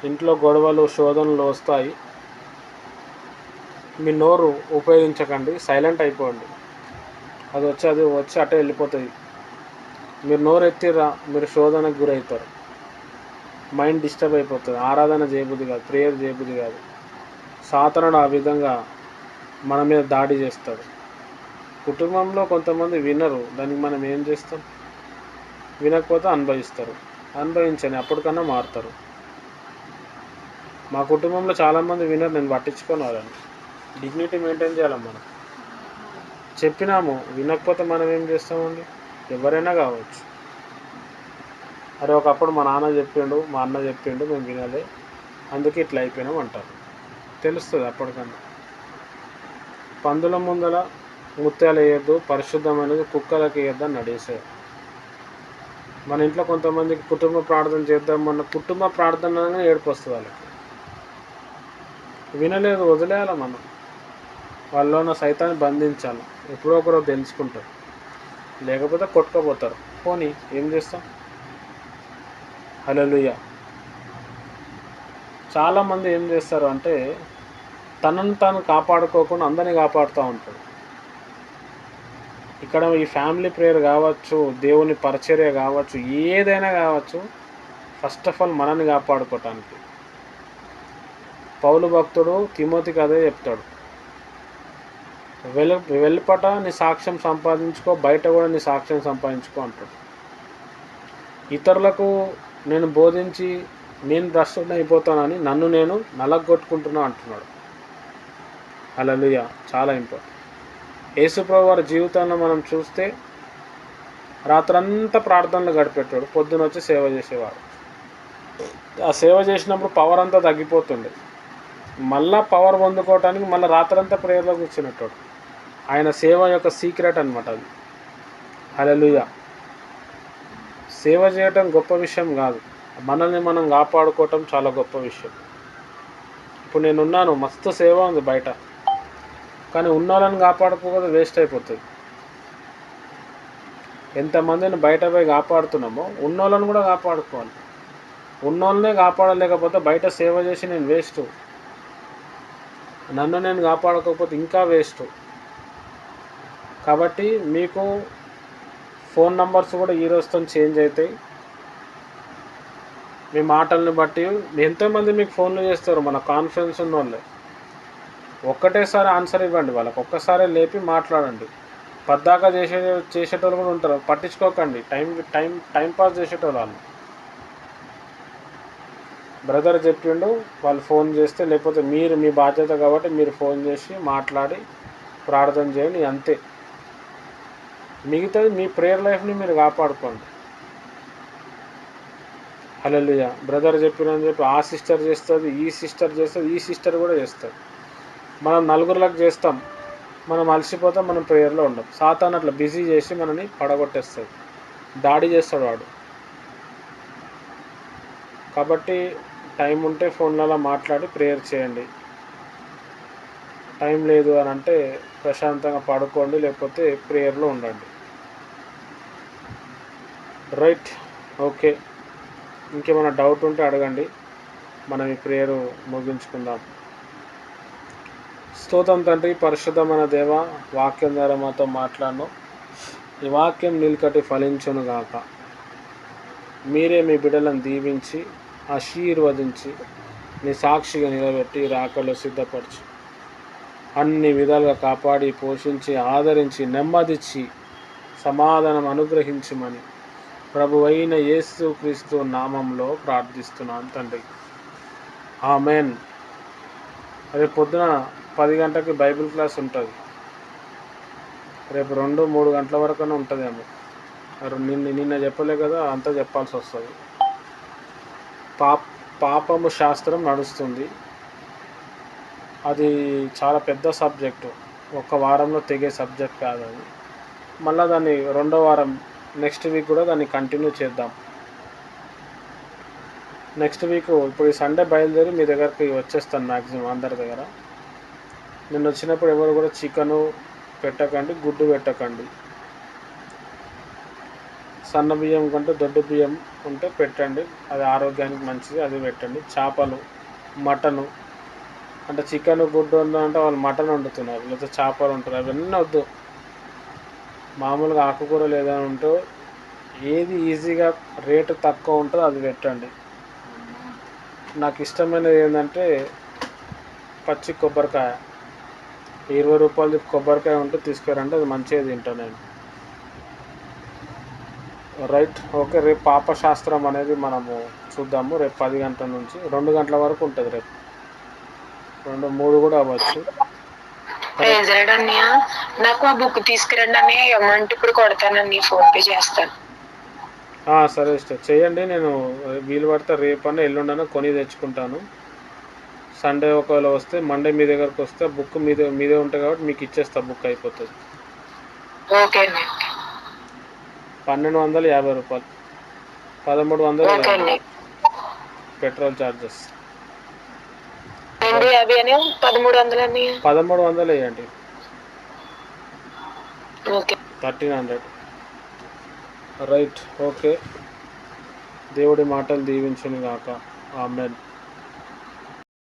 ఇంట్లో గొడవలు శోధనలు వస్తాయి, మీ నోరు ఉపయోగించకండి, సైలెంట్ అయిపోండి. అది వచ్చి అటే వెళ్ళిపోతుంది. మీరు నోరు ఎత్తిరా, మీరు శోధనకు గురవుతారు. మైండ్ డిస్టర్బ్ అయిపోతుంది. ఆరాధన చేయబుద్ధి కాదు, ప్రేయర్ చేయబుద్ధి కాదు. సాతానుడు ఆ విధంగా మన మీద దాడి చేస్తాడు. కుటుంబంలో కొంతమంది వినరు, దానికి మనం ఏం చేస్తాం? వినకపోతే అనుభవిస్తారు. అనుభవించని అప్పటికన్నా మారుతారు. మా కుటుంబంలో చాలామంది వినరు, నేను పట్టించుకోను వాళ్ళని. డిగ్నిటీ మెయింటైన్ చేయాలి మనం. చెప్పినాము, వినకపోతే మనం ఏం చేస్తామండి? ఎవరైనా కావచ్చు. అరే ఒకప్పుడు మా నాన్న చెప్పిండు, మా అన్న చెప్పిండు, మేము వినాలి, అందుకే ఇట్లా అయిపోయినాం అంటారు. తెలుస్తుంది అప్పటికన్నా. పందుల ముందల ముత్యాలు వేయద్దు, పరిశుద్ధమైనది కుక్కలకి వేయద్దని నడిసే. మన ఇంట్లో కొంతమందికి కుటుంబ ప్రార్థన చేద్దామన్న కుటుంబ ప్రార్థనగానే ఏడుపు వస్తుంది వాళ్ళకి. వినలేదు, వదిలేయాలి మనం. వాళ్ళలో ఉన్న సైతాన్ని బంధించాలి. ఎప్పుడో ఒకరో తెలుసుకుంటారు, లేకపోతే కొట్టుకోపోతారు. పోనీ ఏం చేస్తాం? హల్లెలూయా. చాలామంది ఏం చేస్తారు అంటే తనను తాను కాపాడుకోకుండా అందరినీ కాపాడుతూ ఉంటాడు. ఇక్కడ ఈ ఫ్యామిలీ ప్రేయర్ కావచ్చు, దేవుని పరిచర్య కావచ్చు, ఏదైనా కావచ్చు, ఫస్ట్ ఆఫ్ ఆల్ మనల్ని కాపాడుకోవటానికి. పౌలు భక్తుడు తిమోతికి అదే చెప్తాడు, వెలుపట నీ సాక్ష్యం సంపాదించుకో, బయట కూడా నీ సాక్ష్యం సంపాదించుకో అంటాడు. ఇతరులకు నేను బోధించి నేను భ్రష్టుని అయిపోతానని నన్ను నేను నలగొట్టుకుంటున్నా అంటున్నాడు. హల్లెలూయా. చాలా ఇంపార్టెంట్. యేసుప్రభు వారి జీవితంలో మనం చూస్తే రాత్రంతా ప్రార్థనలు గడిపెట్టాడు, పొద్దున వచ్చి సేవ చేసేవాడు. ఆ సేవ చేసినప్పుడు పవర్ అంతా తగ్గిపోతుండే, మళ్ళా పవర్ పొందుకోవటానికి మళ్ళీ రాత్రంతా ప్రేయర్లో కూర్చునేటోడు. ఆయన సేవ యొక్క సీక్రెట్ అనమాట అది. హల్లెలూయా. సేవ చేయటం గొప్ప విషయం కాదు, మనల్ని మనం కాపాడుకోవటం చాలా గొప్ప విషయం. ఇప్పుడు నేనున్నాను, మస్తు సేవ ఉంది బయట, కానీ ఉన్న వాళ్ళని కాపాడుకోకపోతే వేస్ట్ అయిపోతుంది. ఎంతమందిని బయట పోయి కాపాడుతున్నామో ఉన్నోళ్ళని కూడా కాపాడుకోవాలి. ఉన్నోళ్ళనే కాపాడలేకపోతే బయట సేవ చేసి నేను వేస్ట్, నన్ను నేను కాపాడుకోకపోతే ఇంకా వేస్ట్. కాబట్టి మీకు ఫోన్ నంబర్స్ కూడా ఈ రోజుతో చేంజ్ అవుతాయి. మీ మాటల్ని బట్టి ఎంతోమంది మీకు ఫోన్లు చేస్తారు, మన కాన్ఫిడెన్స్ ఉన్న వాళ్ళే. ఒక్కటేసారి ఆన్సర్ ఇవ్వండి వాళ్ళకి, ఒక్కసారి లేపి మాట్లాడండి. పద్దాకా చేసేటోళ్ళు కూడా ఉంటారు, పట్టించుకోకండి. టైం పాస్ చేసేటోళ్ళు వాళ్ళు. బ్రదర్ చెప్పిండు, వాళ్ళు ఫోన్ చేస్తే, లేకపోతే మీరు మీ బాధ్యత కాబట్టి మీరు ఫోన్ చేసి మాట్లాడి ప్రార్థన చేయండి, అంతే. మిగతాది మీ ప్రేయర్ లైఫ్ని మీరు కాపాడుకోండి. హల్లెలూయా. బ్రదర్ చెప్పినని చెప్పి ఆ సిస్టర్ చేస్తుంది, ఈ సిస్టర్ చేస్తుంది, ఈ సిస్టర్ కూడా చేస్తుంది. మనం నలుగురులకు చేస్తాం, మనం అలసిపోతాం, మనం ప్రేయర్లో ఉండం. సాతాను అట్లా బిజీ చేసి మనని పడగొట్టేస్తుంది, దాడి చేస్తాడు వాడు. కాబట్టి టైం ఉంటే ఫోన్లలో మాట్లాడి ప్రేయర్ చేయండి. టైం లేదు అని అంటే ప్రశాంతంగా పడుకోండి, లేకపోతే ప్రేయర్లో ఉండండి. Right, okay. ఇంకేమైనా డౌట్ ఉంటే అడగండి, మనం ఈ ప్రేయర్ ముగించుకుందాం. స్తోత్రం తండ్రి, పరిశుద్ధమైన దేవ, వాక్యం ద్వారా మాతో మాట్లాడను. ఈ వాక్యం నిలకటి ఫలించును గాక. మీరే మీ బిడ్డలను దీవించి ఆశీర్వదించి నీ సాక్షిగా నిలబెట్టి రాకలో సిద్ధపరచు. అన్ని విధాలుగా కాపాడి పోషించి ఆదరించి నెమ్మదిచ్చి సమాధానం అనుగ్రహించమని ప్రభువైన యేసుక్రీస్తు నామంలో ప్రార్థిస్తున్నాను తండ్రి. ఆమెన్. రేపు పొద్దున 10 గంటలకి బైబిల్ క్లాస్ ఉంటుంది. రేపు 2-3 గంటల వరకునే ఉంటుందేమో. నిన్న చెప్పలే కదా, అంతా చెప్పాల్సి వస్తుంది. పాపము శాస్త్రం నడుస్తుంది. అది చాలా పెద్ద సబ్జెక్టు, ఒక్క వారంలో తెగే సబ్జెక్ట్ కాదు అది. మళ్ళీ దాన్ని 2వ వారం నెక్స్ట్ వీక్ కూడా దాన్ని కంటిన్యూ చేద్దాం. నెక్స్ట్ వీక్ ఇప్పుడు ఈ సండే బయలుదేరి మీ దగ్గరికి వచ్చేస్తాను మ్యాక్సిమం అందరి దగ్గర. నేను వచ్చినప్పుడు ఎవరు కూడా చికెను పెట్టకండి, గుడ్డు పెట్టకండి. సన్న బియ్యం కంటే దొడ్డు బియ్యం ఉంటే పెట్టండి, అది ఆరోగ్యానికి మంచిది, అది పెట్టండి. చేపలు, మటను అంటే చికెన్ గుడ్డు అంటే వాళ్ళు మటన్ వండుతున్నారు, లేకపోతే చేపలు ఉంటున్నారు, అవన్నీ వద్దు. మామూలుగా ఆకుకూరలు ఏదైనా ఉంటో ఏది ఈజీగా రేటు తక్కువ ఉంటుందో అది పెట్టండి. నాకు ఇష్టమైనది ఏంటంటే పచ్చి కొబ్బరికాయ, 20 రూపాయలది కొబ్బరికాయ ఉంటే తీసుకురండి, అది మంచిగా తింటాను నేను. Right, okay. రేపు పాపశాస్త్రం అనేది మనము చూద్దాము. రేపు 10 గంటల నుంచి 2 గంటల వరకు ఉంటుంది. రేపు 2-3 కూడా అవ్వచ్చు. నాకు ఆ బుక్ తీసుకురండి అని అమౌంట్ ఇప్పుడు కొడతానండి, ఫోన్ పే చేస్తాను. సరే ఇష్టం చేయండి. నేను వీలు పడితే రేపన్నా ఎల్లుండన్నా కొని తెచ్చుకుంటాను. సండే ఒకవేళ వస్తే మండే మీ దగ్గరకు వస్తే బుక్ మీదే ఉంటుంది కాబట్టి మీకు ఇచ్చేస్తా, బుక్ అయిపోతుంది. ఓకే అండి. 1250 రూపాయలు, 1300 పెట్రోల్ ఛార్జెస్. 1300 వేయండి, 1300. Right, okay. దేవుడి మాటలు దీవించును గాక. ఆమెన్.